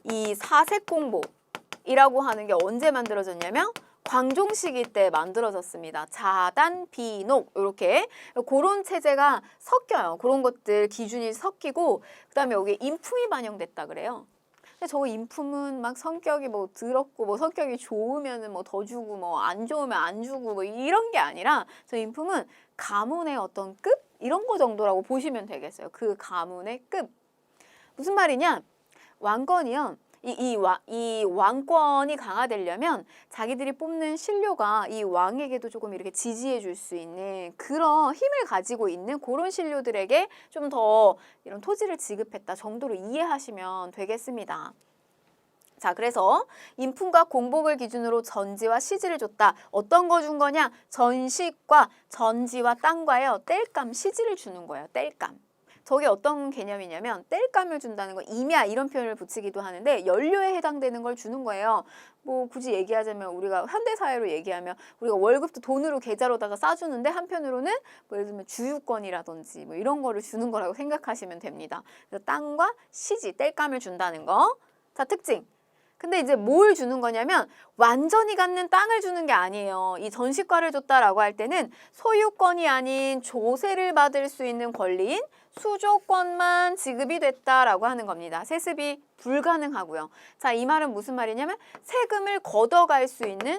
이 사색공복이라고 하는 게 언제 만들어졌냐면 광종 시기 때 만들어졌습니다. 자단, 비녹 이렇게 그런 체제가 섞여요. 그런 것들 기준이 섞이고 그다음에 여기 인품이 반영됐다 그래요. 근데 저 인품은 막 성격이 뭐 더럽고 뭐 성격이 좋으면은 뭐 더 주고 뭐 안 좋으면 안 주고 뭐 이런 게 아니라 저 인품은 가문의 어떤 급 이런 거 정도라고 보시면 되겠어요. 그 가문의 급. 무슨 말이냐? 왕권이요. 이 왕권이 강화되려면 자기들이 뽑는 신료가 이 왕에게도 조금 이렇게 지지해 줄 수 있는 그런 힘을 가지고 있는 그런 신료들에게 좀 더 이런 토지를 지급했다 정도로 이해하시면 되겠습니다. 자, 그래서 인품과 공복을 기준으로 전지와 시지를 줬다. 어떤 거 준 거냐? 전식과 전지와 땅과요. 땔감, 시지를 주는 거예요. 땔감. 저게 어떤 개념이냐면 땔감을 준다는 거, 임야 이런 표현을 붙이기도 하는데 연료에 해당되는 걸 주는 거예요. 뭐 굳이 얘기하자면 우리가 현대사회로 얘기하면 우리가 월급도 돈으로 계좌로다가 싸주는데 한편으로는 뭐 예를 들면 주유권이라든지 뭐 이런 거를 주는 거라고 생각하시면 됩니다. 그래서 땅과 시지, 땔감을 준다는 거. 자, 특징. 근데 이제 뭘 주는 거냐면 완전히 갖는 땅을 주는 게 아니에요. 이 전시과를 줬다라고 할 때는 소유권이 아닌 조세를 받을 수 있는 권리인 수조권만 지급이 됐다라고 하는 겁니다. 세습이 불가능하고요. 자, 이 말은 무슨 말이냐면 세금을 걷어갈 수 있는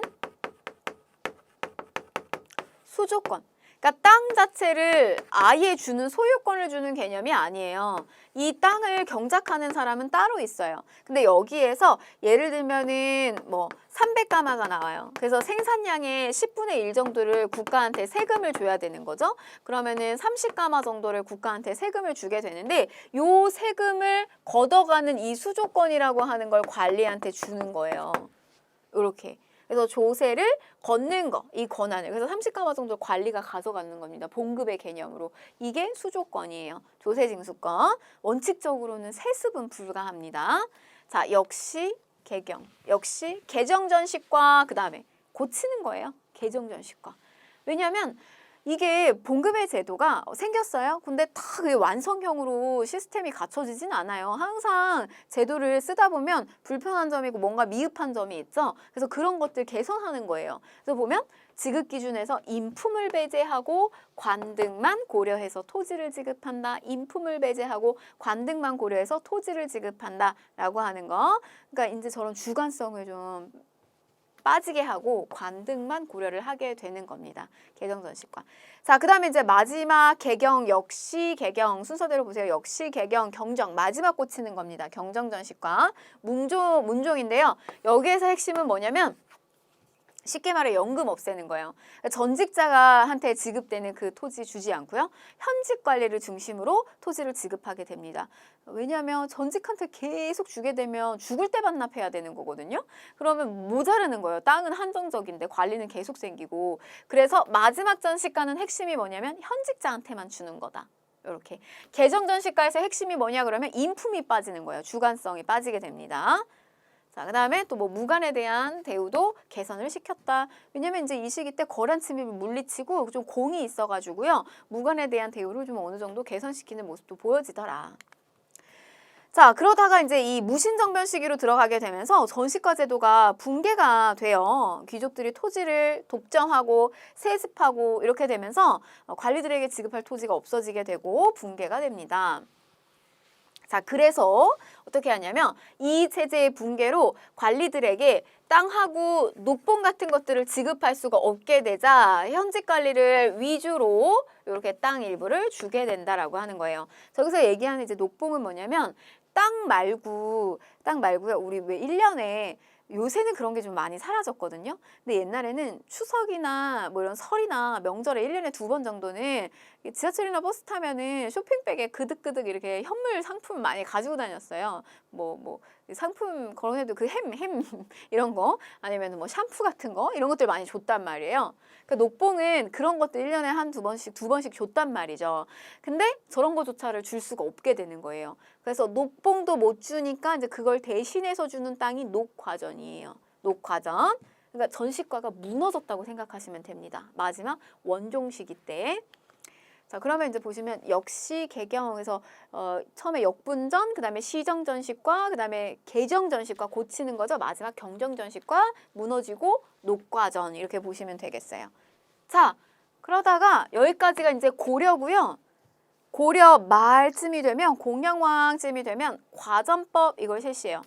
수조권. 그러니까 땅 자체를 아예 주는 소유권을 주는 개념이 아니에요. 이 땅을 경작하는 사람은 따로 있어요. 근데 여기에서 예를 들면은 뭐 300가마가 나와요. 그래서 생산량의 10분의 1 정도를 국가한테 세금을 줘야 되는 거죠. 그러면은 30가마 정도를 국가한테 세금을 주게 되는데 요 세금을 걷어가는 이 수조권이라고 하는 걸 관리한테 주는 거예요. 이렇게. 그래서 조세를 걷는 거, 이 권한을. 그래서 30가마 정도 관리가 가져가는 겁니다. 봉급의 개념으로. 이게 수조권이에요. 조세징수권. 원칙적으로는 세습은 불가합니다. 자, 역시 개경. 역시 개정전식과 그 다음에 고치는 거예요. 개정전식과. 왜냐하면 이게 봉급의 제도가 생겼어요. 근데 다 그게 완성형으로 시스템이 갖춰지진 않아요. 항상 제도를 쓰다 보면 불편한 점이 있고 뭔가 미흡한 점이 있죠. 그래서 그런 것들 개선하는 거예요. 그래서 보면 지급 기준에서 인품을 배제하고 관등만 고려해서 토지를 지급한다. 인품을 배제하고 관등만 고려해서 토지를 지급한다. 라고 하는 거. 그러니까 이제 저런 주관성을 좀 빠지게 하고 관등만 고려를 하게 되는 겁니다. 개정전식과. 자, 그 다음에 이제 마지막 개경, 역시 개경 순서대로 보세요. 역시 개경, 경정 마지막 꽂히는 겁니다. 경정전식과 문종인데요. 여기에서 핵심은 뭐냐면 쉽게 말해 연금 없애는 거예요. 전직자가 한테 지급되는 그 토지 주지 않고요. 현직 관리를 중심으로 토지를 지급하게 됩니다. 왜냐하면 전직한테 계속 주게 되면 죽을 때 반납해야 되는 거거든요. 그러면 모자르는 거예요. 땅은 한정적인데 관리는 계속 생기고. 그래서 마지막 전시가는 핵심이 뭐냐면 현직자한테만 주는 거다. 이렇게. 개정전시가에서 핵심이 뭐냐 그러면 인품이 빠지는 거예요. 주관성이 빠지게 됩니다. 자, 그 다음에 또 뭐 무관에 대한 대우도 개선을 시켰다. 왜냐면 이제 이 시기 때 거란 침입을 물리치고 좀 공이 있어가지고요. 무관에 대한 대우를 좀 어느 정도 개선시키는 모습도 보여지더라. 자, 그러다가 이제 이 무신정변 시기로 들어가게 되면서 전시과 제도가 붕괴가 돼요. 귀족들이 토지를 독점하고 세습하고 이렇게 되면서 관리들에게 지급할 토지가 없어지게 되고 붕괴가 됩니다. 자, 그래서 어떻게 하냐면 이 체제의 붕괴로 관리들에게 땅하고 녹봉 같은 것들을 지급할 수가 없게 되자 현직 관리를 위주로 이렇게 땅 일부를 주게 된다라고 하는 거예요. 저기서 얘기하는 이제 녹봉은 뭐냐면 땅 말고요. 우리 왜 1년에 요새는 그런 게 좀 많이 사라졌거든요. 근데 옛날에는 추석이나 뭐 이런 설이나 명절에 1년에 2번 정도는 지하철이나 버스 타면은 쇼핑백에 그득그득 이렇게 현물 상품 많이 가지고 다녔어요. 뭐 상품 거론해도 그 햄 이런 거 아니면 뭐 샴푸 같은 거 이런 것들 많이 줬단 말이에요. 그러니까 녹봉은 그런 것도 1년에 한두 번씩 줬단 말이죠. 근데 저런 거조차를 줄 수가 없게 되는 거예요. 그래서 녹봉도 못 주니까 이제 그걸 대신해서 주는 땅이 녹과전이에요. 녹과전. 그러니까 전시과가 무너졌다고 생각하시면 됩니다. 마지막 원종 시기 때. 자, 그러면 이제 보시면 역시 개경에서 처음에 역분전, 그다음에 시정전식과, 그다음에 개정전식과 고치는 거죠. 마지막 경정전식과 무너지고 녹과전 이렇게 보시면 되겠어요. 자, 그러다가 여기까지가 이제 고려고요. 고려 말쯤이 되면 공양왕쯤이 되면 과전법 이걸 실시해요.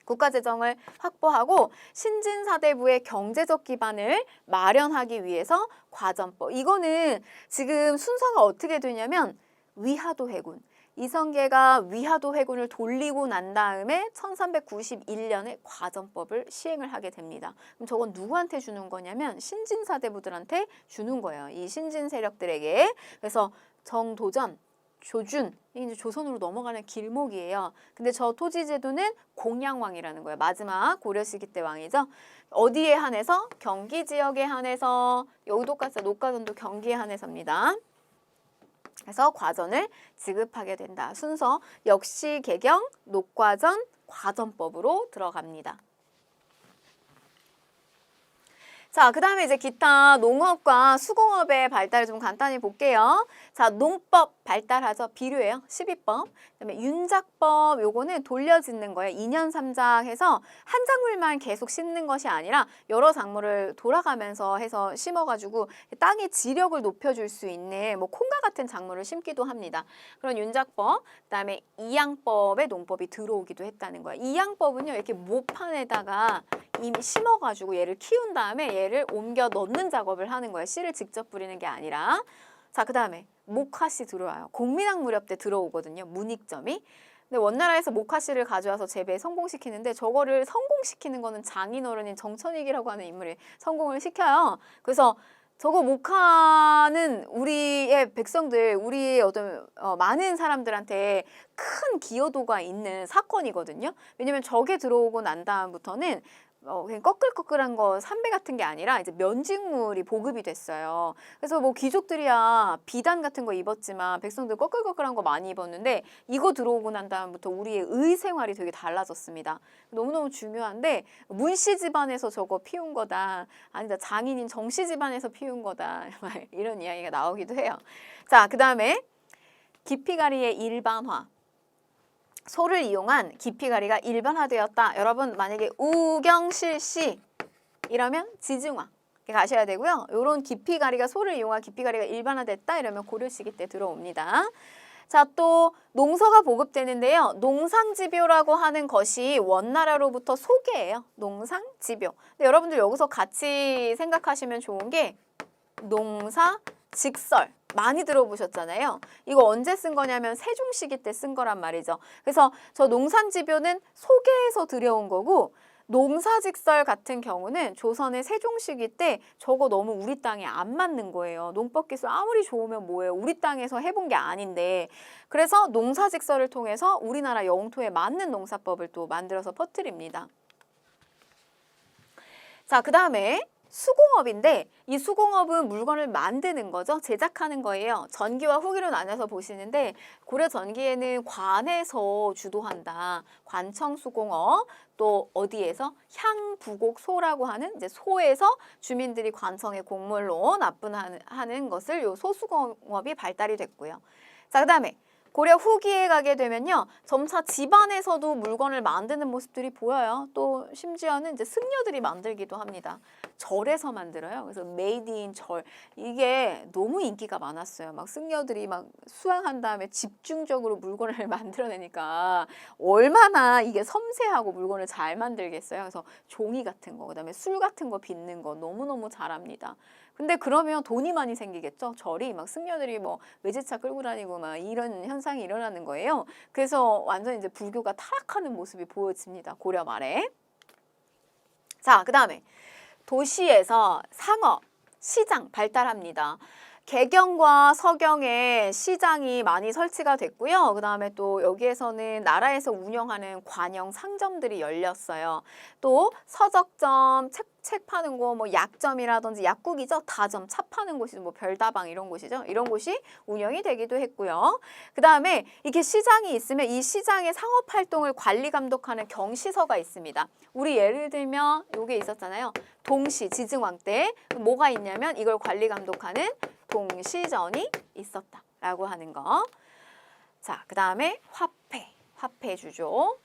국가재정을 확보하고 신진사대부의 경제적 기반을 마련하기 위해서 과전법. 이거는 지금 순서가 어떻게 되냐면 위하도 해군. 이성계가 위하도 해군을 돌리고 난 다음에 1391년에 과전법을 시행을 하게 됩니다. 그럼 저건 누구한테 주는 거냐면 신진사대부들한테 주는 거예요. 이 신진 세력들에게. 그래서 정도전, 조준, 이게 이제 조선으로 넘어가는 길목이에요. 근데 저 토지 제도는 공양왕이라는 거예요. 마지막 고려 시기 때 왕이죠. 어디에 한해서? 경기 지역에 한해서. 여기도 똑같아요. 녹과전도 경기에 한해서입니다. 그래서 과전을 지급하게 된다. 순서 역시 개경, 녹과전, 과전법으로 들어갑니다. 자, 그 다음에 이제 기타 농업과 수공업의 발달을 좀 간단히 볼게요. 자, 농법 발달하죠. 비료예요. 12법. 그다음에 윤작법, 요거는 돌려짓는 거예요. 2년 3작 해서 한 작물만 계속 심는 것이 아니라 여러 작물을 돌아가면서 해서 심어가지고 땅의 지력을 높여줄 수 있는 뭐 콩과 같은 작물을 심기도 합니다. 그런 윤작법, 그다음에 이양법의 농법이 들어오기도 했다는 거예요. 이양법은요, 이렇게 모판에다가 이미 심어가지고 얘를 키운 다음에 얘를 옮겨 넣는 작업을 하는 거예요. 씨를 직접 뿌리는 게 아니라. 자, 그 다음에 목화씨 들어와요. 공민왕 무렵 때 들어오거든요. 문익점이. 근데 원나라에서 목화씨를 가져와서 재배에 성공시키는데 저거를 성공시키는 거는 장인어른인 정천익이라고 하는 인물이 성공을 시켜요. 그래서 저거 목화는 우리의 백성들, 우리의 어떤 많은 사람들한테 큰 기여도가 있는 사건이거든요. 왜냐면 저게 들어오고 난 다음부터는 그냥 꺼끌꺼끌한 거 삼배 같은 게 아니라 이제 면직물이 보급이 됐어요. 그래서 뭐 귀족들이야 비단 같은 거 입었지만 백성들 꺼끌꺼끌한 거 많이 입었는데 이거 들어오고 난 다음부터 우리의 의 생활이 되게 달라졌습니다. 너무너무 중요한데 문씨 집안에서 저거 피운 거다. 아니다. 장인인 정씨 집안에서 피운 거다. 이런 이야기가 나오기도 해요. 자, 그 다음에 기피가리의 일반화. 소를 이용한 기피가리가 일반화되었다. 여러분 만약에 우경실시 이러면 지증화 가셔야 되고요. 이런 기피가리가 소를 이용한 기피가리가 일반화됐다 이러면 고려 시기 때 들어옵니다. 자, 또 농서가 보급되는데요. 농상지표라고 하는 것이 원나라로부터 소개예요. 농상지표. 근데 여러분들 여기서 같이 생각하시면 좋은 게 농사직설. 많이 들어보셨잖아요. 이거 언제 쓴 거냐면 세종 시기 때 쓴 거란 말이죠. 그래서 저 농산지표는 소개에서 들여온 거고 농사직설 같은 경우는 조선의 세종 시기 때 저거 너무 우리 땅에 안 맞는 거예요. 농법 기술 아무리 좋으면 뭐예요. 우리 땅에서 해본 게 아닌데. 그래서 농사직설을 통해서 우리나라 영토에 맞는 농사법을 또 만들어서 퍼뜨립니다. 자, 그 다음에 수공업인데 이 수공업은 물건을 만드는 거죠. 제작하는 거예요. 전기와 후기로 나눠서 보시는데 고려 전기에는 관에서 주도한다. 관청수공업. 또 어디에서? 향부곡소라고 하는 이제 소에서 주민들이 관청의 곡물로 납분하는 것을 요 소수공업이 발달이 됐고요. 자, 그 다음에 고려 후기에 가게 되면요. 점차 집안에서도 물건을 만드는 모습들이 보여요. 또 심지어는 이제 승려들이 만들기도 합니다. 절에서 만들어요. 그래서 메이드 인 절. 이게 너무 인기가 많았어요. 막 승려들이 막 수행한 다음에 집중적으로 물건을 만들어내니까 얼마나 이게 섬세하고 물건을 잘 만들겠어요. 그래서 종이 같은 거, 그다음에 술 같은 거 빚는 거 너무너무 잘합니다. 근데 그러면 돈이 많이 생기겠죠. 절이 막 승려들이 뭐 외제차 끌고 다니고 막 이런 현상이 일어나는 거예요. 그래서 완전 이제 불교가 타락하는 모습이 보여집니다. 고려 말에. 자, 그 다음에 도시에서 상업, 시장 발달합니다. 개경과 서경에 시장이 많이 설치가 됐고요. 그 다음에 또 여기에서는 나라에서 운영하는 관영 상점들이 열렸어요. 또 서적점, 책 파는 곳, 뭐 약점이라든지 약국이죠. 다점, 차 파는 곳이죠. 뭐 별다방 이런 곳이죠. 이런 곳이 운영이 되기도 했고요. 그 다음에 이렇게 시장이 있으면 이 시장의 상업 활동을 관리 감독하는 경시서가 있습니다. 우리 예를 들면 요게 있었잖아요. 동시, 지증왕 때 뭐가 있냐면 이걸 관리 감독하는 동시전이 있었다라고 하는 거. 자, 그 다음에 화폐주죠.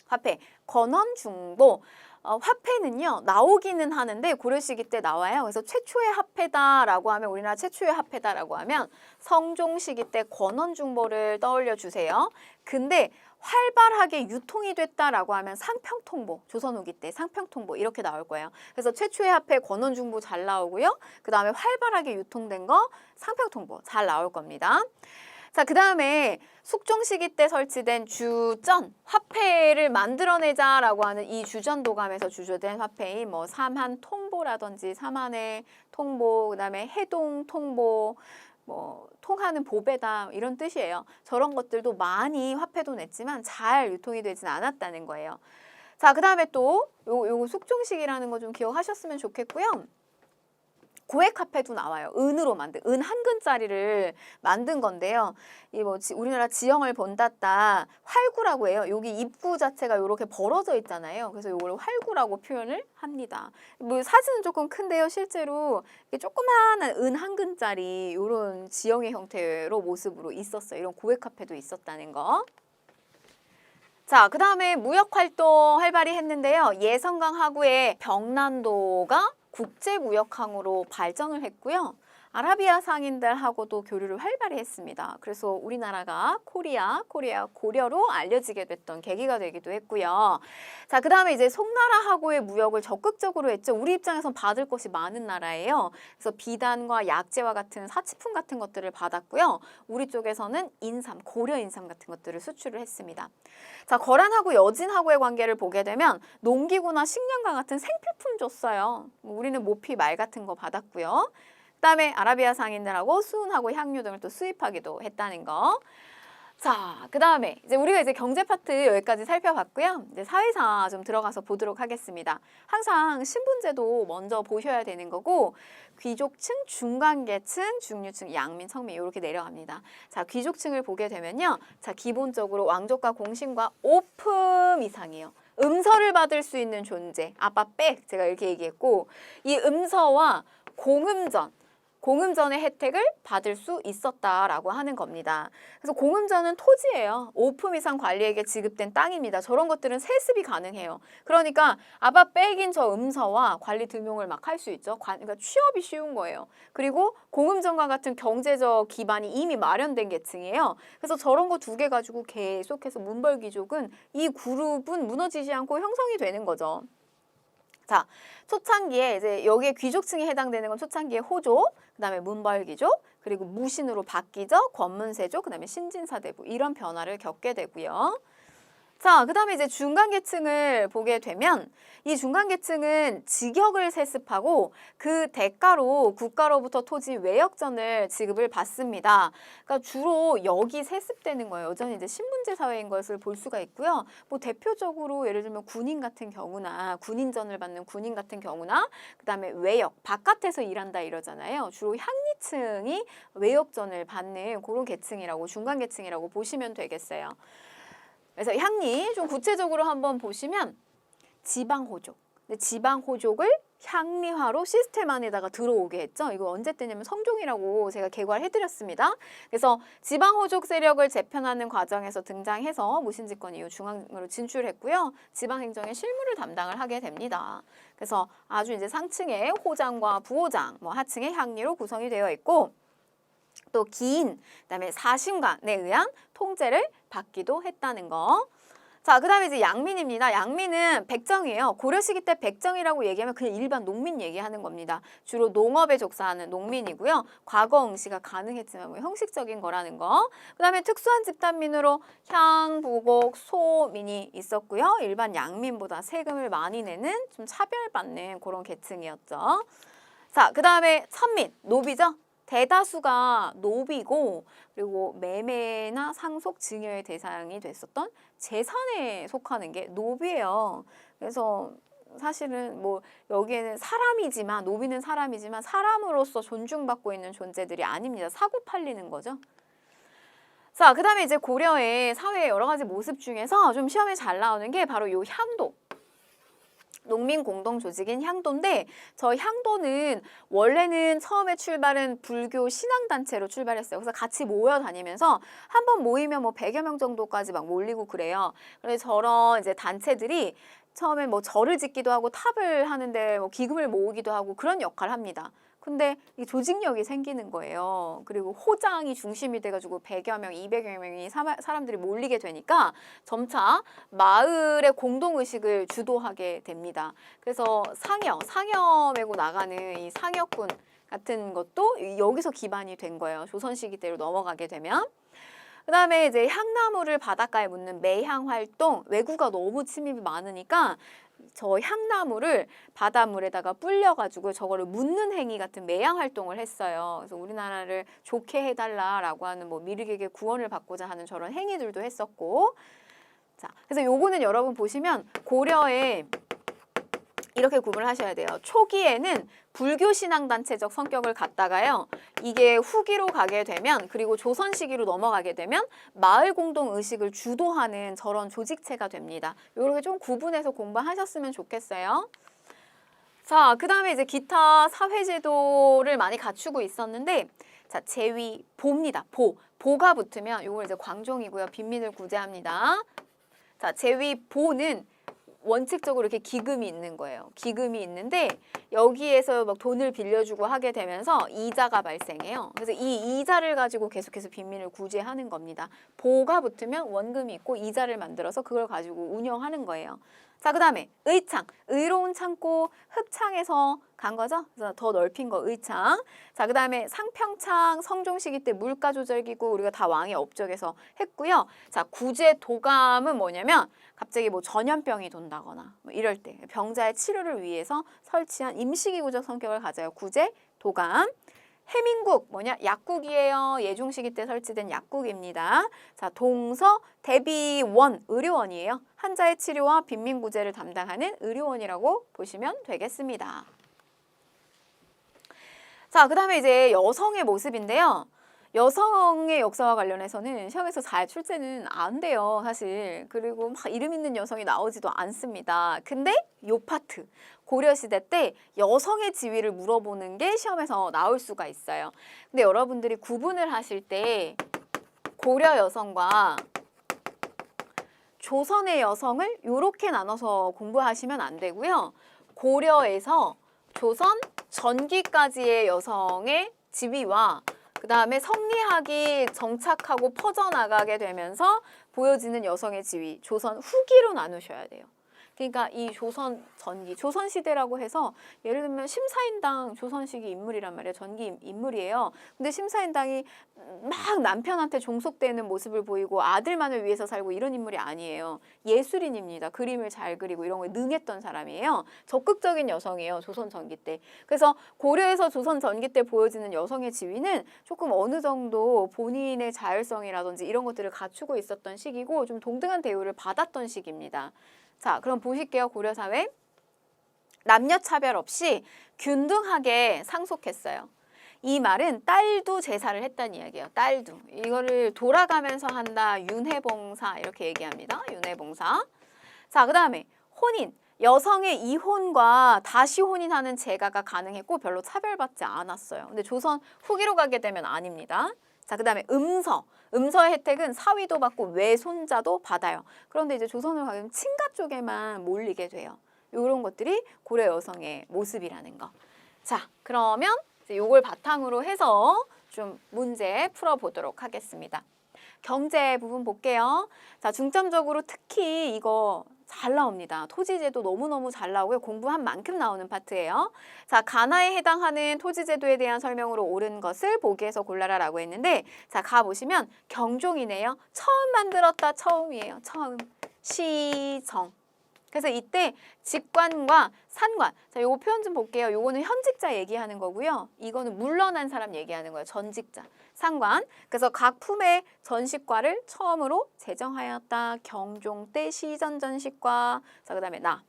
화폐, 건원중보. 화폐는요 나오기는 하는데 고려 시기 때 나와요. 그래서 최초의 화폐다라고 하면 우리나라 최초의 화폐다라고 하면 성종 시기 때 권원중보를 떠올려 주세요. 근데 활발하게 유통이 됐다라고 하면 상평통보, 조선 후기 때 상평통보 이렇게 나올 거예요. 그래서 최초의 화폐 권원중보 잘 나오고요. 그 다음에 활발하게 유통된 거 상평통보 잘 나올 겁니다. 자, 그 다음에 숙종 시기 때 설치된 주전, 화폐를 만들어내자라고 하는 이 주전도감에서 주조된 화폐인 뭐 삼한 통보라든지 삼한의 통보, 그 다음에 해동 통보, 뭐 통하는 보배다 이런 뜻이에요. 저런 것들도 많이 화폐도 냈지만 잘 유통이 되진 않았다는 거예요. 자, 그 다음에 또 요거 숙종식이라는 거 좀 기억하셨으면 좋겠고요. 고액화폐도 나와요. 은으로 만든 은 한 근짜리를 만든 건데요. 이 뭐 우리나라 지형을 본다따 활구라고 해요. 여기 입구 자체가 이렇게 벌어져 있잖아요. 그래서 이걸 활구라고 표현을 합니다. 뭐 사진은 조금 큰데요. 실제로 조그마한 은 한 근짜리 이런 지형의 형태로 모습으로 있었어요. 이런 고액화폐도 있었다는 거. 자, 그 다음에 무역활동 활발히 했는데요. 예성강 하구의 병난도가 국제무역항으로 발전을 했고요. 아라비아 상인들하고도 교류를 활발히 했습니다. 그래서 우리나라가 코리아 고려로 알려지게 됐던 계기가 되기도 했고요. 자, 그 다음에 이제 송나라하고의 무역을 적극적으로 했죠. 우리 입장에선 받을 것이 많은 나라예요. 그래서 비단과 약재와 같은 사치품 같은 것들을 받았고요. 우리 쪽에서는 인삼, 고려 인삼 같은 것들을 수출을 했습니다. 자, 거란하고 여진하고의 관계를 보게 되면 농기구나 식량과 같은 생필품 줬어요. 우리는 모피, 말 같은 거 받았고요. 그다음에 아라비아 상인들하고 수은하고 향료 등을 또 수입하기도 했다는 거. 자, 그다음에 이제 우리가 이제 경제 파트 여기까지 살펴봤고요. 이제 사회사 좀 들어가서 보도록 하겠습니다. 항상 신분제도 먼저 보셔야 되는 거고 귀족층, 중간계층, 중류층, 양민, 성민 이렇게 내려갑니다. 자, 귀족층을 보게 되면요. 자, 기본적으로 왕족과 공신과 5품 이상이에요. 음서를 받을 수 있는 존재. 아빠 백 제가 이렇게 얘기했고 이 음서와 공음전의 혜택을 받을 수 있었다라고 하는 겁니다. 그래서 공음전은 토지예요. 5품 이상 관리에게 지급된 땅입니다. 저런 것들은 세습이 가능해요. 그러니까 아바 백인 저 음서와 관리 등용을 막 할 수 있죠. 그러니까 취업이 쉬운 거예요. 그리고 공음전과 같은 경제적 기반이 이미 마련된 계층이에요. 그래서 저런 거 두 개 가지고 계속해서 문벌귀족은 이 그룹은 무너지지 않고 형성이 되는 거죠. 자, 초창기에 이제 여기에 귀족층에 해당되는 건 초창기에 호족, 그다음에 문벌귀족, 그리고 무신으로 바뀌죠. 권문세족, 그다음에 신진사대부 이런 변화를 겪게 되고요. 자, 그다음에 이제 중간계층을 보게 되면 이 중간계층은 직역을 세습하고 그 대가로 국가로부터 토지 외역전을 지급을 받습니다. 그러니까 주로 역이 세습되는 거예요. 여전히 이제 신분제 사회인 것을 볼 수가 있고요. 뭐 대표적으로 예를 들면 군인 같은 경우나 군인전을 받는 군인 같은 경우나 그다음에 외역, 바깥에서 일한다 이러잖아요. 주로 향리층이 외역전을 받는 그런 계층이라고 중간계층이라고 보시면 되겠어요. 그래서 향리 좀 구체적으로 한번 보시면 지방호족. 지방호족을 향리화로 시스템 안에다가 들어오게 했죠. 이거 언제 때냐면 성종이라고 제가 개괄 해드렸습니다. 그래서 지방호족 세력을 재편하는 과정에서 등장해서 무신집권 이후 중앙으로 진출했고요. 지방행정의 실무를 담당을 하게 됩니다. 그래서 아주 이제 상층의 호장과 부호장, 뭐 하층의 향리로 구성이 되어 있고 또 기인, 그다음에 사신관에 의한 통제를 받기도 했다는 거. 자, 그다음에 이제 양민입니다. 양민은 백정이에요. 고려 시기 때 백정이라고 얘기하면 그냥 일반 농민 얘기하는 겁니다. 주로 농업에 종사하는 농민이고요. 과거 응시가 가능했지만 뭐 형식적인 거라는 거. 그다음에 특수한 집단민으로 향, 부곡, 소민이 있었고요. 일반 양민보다 세금을 많이 내는 좀 차별받는 그런 계층이었죠. 자, 그다음에 천민, 노비죠. 대다수가 노비고 그리고 매매나 상속, 증여의 대상이 됐었던 재산에 속하는 게 노비예요. 그래서 사실은 뭐 여기에는 사람이지만 노비는 사람이지만 사람으로서 존중받고 있는 존재들이 아닙니다. 사고 팔리는 거죠. 자, 그다음에 이제 고려의 사회의 여러 가지 모습 중에서 좀 시험에 잘 나오는 게 바로 요 향도. 농민 공동 조직인 향도인데 저 향도는 원래는 처음에 출발은 불교 신앙단체로 출발했어요. 그래서 같이 모여 다니면서 한 번 모이면 뭐 100여 명 정도까지 막 몰리고 그래요. 그래서 저런 이제 단체들이 처음에 뭐 절을 짓기도 하고 탑을 하는데 뭐 기금을 모으기도 하고 그런 역할을 합니다. 근데 이 조직력이 생기는 거예요. 그리고 호장이 중심이 돼가지고 100여 명, 200여 명이 사람들이 몰리게 되니까 점차 마을의 공동의식을 주도하게 됩니다. 그래서 상여 메고 나가는 이 상여꾼 같은 것도 여기서 기반이 된 거예요. 조선 시기대로 넘어가게 되면. 그다음에 이제 향나무를 바닷가에 묻는 매향 활동, 외구가 너무 침입이 많으니까 저 향나무를 바닷물에다가 불려가지고 저거를 묻는 행위 같은 매양 활동을 했어요. 그래서 우리나라를 좋게 해달라라고 하는 뭐 미륵에게 구원을 받고자 하는 저런 행위들도 했었고, 자, 그래서 요거는 여러분 보시면 고려에 이렇게 구분을 하셔야 돼요. 초기에는 불교 신앙단체적 성격을 갖다가요. 이게 후기로 가게 되면, 그리고 조선 시기로 넘어가게 되면 마을 공동 의식을 주도하는 저런 조직체가 됩니다. 이렇게 좀 구분해서 공부하셨으면 좋겠어요. 자, 그 다음에 이제 기타 사회제도를 많이 갖추고 있었는데, 자, 제위, 보입니다. 보가 붙으면 요걸 이제 광종이고요. 빈민을 구제합니다. 자, 제위, 보는 원칙적으로 이렇게 기금이 있는 거예요. 기금이 있는데 여기에서 막 돈을 빌려주고 하게 되면서 이자가 발생해요. 그래서 이 이자를 가지고 계속해서 빈민을 구제하는 겁니다. 보가 붙으면 원금이 있고 이자를 만들어서 그걸 가지고 운영하는 거예요. 자, 그 다음에 의창, 의로운 창고, 흑창에서 간 거죠. 그래서 더 넓힌 거 의창. 자, 그 다음에 상평창, 성종시기 때 물가 조절기구 우리가 다 왕의 업적에서 했고요. 자, 구제 도감은 뭐냐면 갑자기 뭐 전염병이 돈다거나 뭐 이럴 때 병자의 치료를 위해서 설치한 임시기구적 성격을 가져요. 구제 도감. 해민국 뭐냐? 약국이에요. 예종시기 때 설치된 약국입니다. 자, 동서 대비원 의료원이에요. 환자의 치료와 빈민구제를 담당하는 의료원이라고 보시면 되겠습니다. 자, 그 다음에 이제 여성의 모습인데요. 여성의 역사와 관련해서는 시험에서 잘 출제는 안 돼요, 사실. 그리고 막 이름 있는 여성이 나오지도 않습니다. 근데 요 파트, 고려시대 때 여성의 지위를 물어보는 게 시험에서 나올 수가 있어요. 근데 여러분들이 구분을 하실 때 고려 여성과 조선의 여성을 이렇게 나눠서 공부하시면 안 되고요. 고려에서 조선 전기까지의 여성의 지위와 그 다음에 성리학이 정착하고 퍼져나가게 되면서 보여지는 여성의 지위, 조선 후기로 나누셔야 돼요. 그러니까 이 조선 전기, 조선시대라고 해서 예를 들면 심사인당 조선시기 인물이란 말이에요. 전기 인물이에요. 근데 심사인당이 막 남편한테 종속되는 모습을 보이고 아들만을 위해서 살고 이런 인물이 아니에요. 예술인입니다. 그림을 잘 그리고 이런 거에 능했던 사람이에요. 적극적인 여성이에요. 조선 전기 때. 그래서 고려에서 조선 전기 때 보여지는 여성의 지위는 조금 어느 정도 본인의 자율성이라든지 이런 것들을 갖추고 있었던 시기고 좀 동등한 대우를 받았던 시기입니다. 자, 그럼 보실게요. 고려사회. 남녀 차별 없이 균등하게 상속했어요. 이 말은 딸도 제사를 했다는 이야기예요. 딸도. 이거를 돌아가면서 한다. 윤회봉사 이렇게 얘기합니다. 윤회봉사. 자, 그 다음에 혼인. 여성의 이혼과 다시 혼인하는 제가가 가능했고 별로 차별받지 않았어요. 근데 조선 후기로 가게 되면 아닙니다. 자, 그 다음에 음서. 음서의 혜택은 사위도 받고 외손자도 받아요. 그런데 이제 조선으로 가게 되면 친가 쪽에만 몰리게 돼요. 이런 것들이 고려 여성의 모습이라는 거. 자, 그러면 이제 요걸 바탕으로 해서 좀 문제 풀어보도록 하겠습니다. 경제 부분 볼게요. 자, 중점적으로 특히 이거 잘 나옵니다. 토지제도 너무너무 잘 나오고요. 공부한 만큼 나오는 파트예요. 자, 가나에 해당하는 토지제도에 대한 설명으로 옳은 것을 보기에서 골라라라고 했는데, 자, 가보시면 경종이네요. 처음 만들었다, 처음이에요. 처음. 시정. 그래서 이때 직관과 산관. 자, 요거 표현 좀 볼게요. 요거는 현직자 얘기하는 거고요. 이거는 물러난 사람 얘기하는 거예요. 전직자. 상관. 그래서 각 품의 전식과를 처음으로 제정하였다. 경종 때 시전전식과. 자, 그 다음에 나.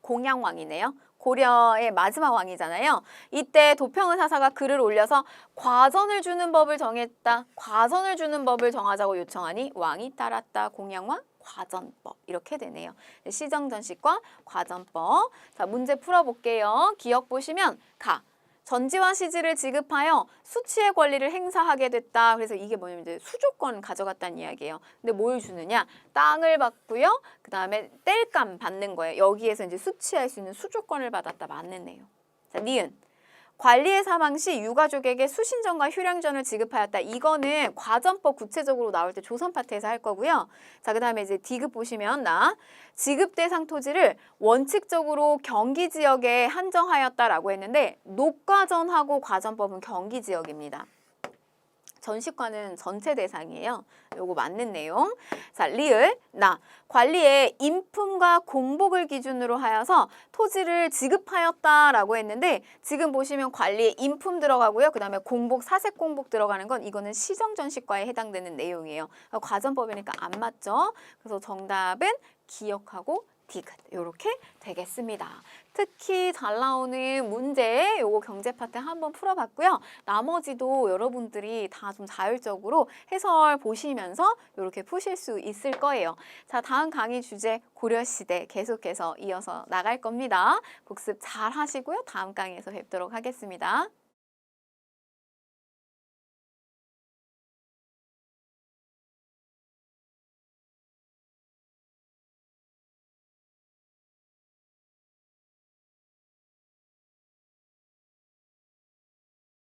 공양왕이네요. 고려의 마지막 왕이잖아요. 이때 도평의 사사가 글을 올려서 과전을 주는 법을 정했다. 과전을 주는 법을 정하자고 요청하니 왕이 따랐다. 공양왕. 과전법 이렇게 되네요. 시정전식과 과전법. 자, 문제 풀어볼게요. 기억 보시면 가. 전지와 시지를 지급하여 수치의 권리를 행사하게 됐다. 그래서 이게 뭐냐면 이제 수조권 가져갔다는 이야기예요. 근데 뭘 주느냐? 땅을 받고요. 그 다음에 땔감 받는 거예요. 여기에서 이제 수치할 수 있는 수조권을 받았다. 맞는 요 자, 니은. 관리의 사망 시 유가족에게 수신전과 휴량전을 지급하였다. 이거는 과전법 구체적으로 나올 때 조선 파트에서 할 거고요. 자, 그 다음에 이제 디귿 보시면 나 지급 대상 토지를 원칙적으로 경기 지역에 한정하였다라고 했는데 녹과전하고 과전법은 경기 지역입니다. 전시과는 전체 대상이에요. 요거 맞는 내용. 자, 리을, 나. 관리에 인품과 공복을 기준으로 하여서 토지를 지급하였다라고 했는데 지금 보시면 관리에 인품 들어가고요. 그 다음에 공복, 사색 공복 들어가는 건 이거는 시정전시과에 해당되는 내용이에요. 과전법이니까 안 맞죠? 그래서 정답은 기억하고 디귿 이렇게 되겠습니다. 특히 잘 나오는 문제 요거 경제 파트 한번 풀어봤고요. 나머지도 여러분들이 다 좀 자율적으로 해설 보시면서 이렇게 푸실 수 있을 거예요. 자, 다음 강의 주제 고려시대 계속해서 이어서 나갈 겁니다. 복습 잘 하시고요. 다음 강의에서 뵙도록 하겠습니다.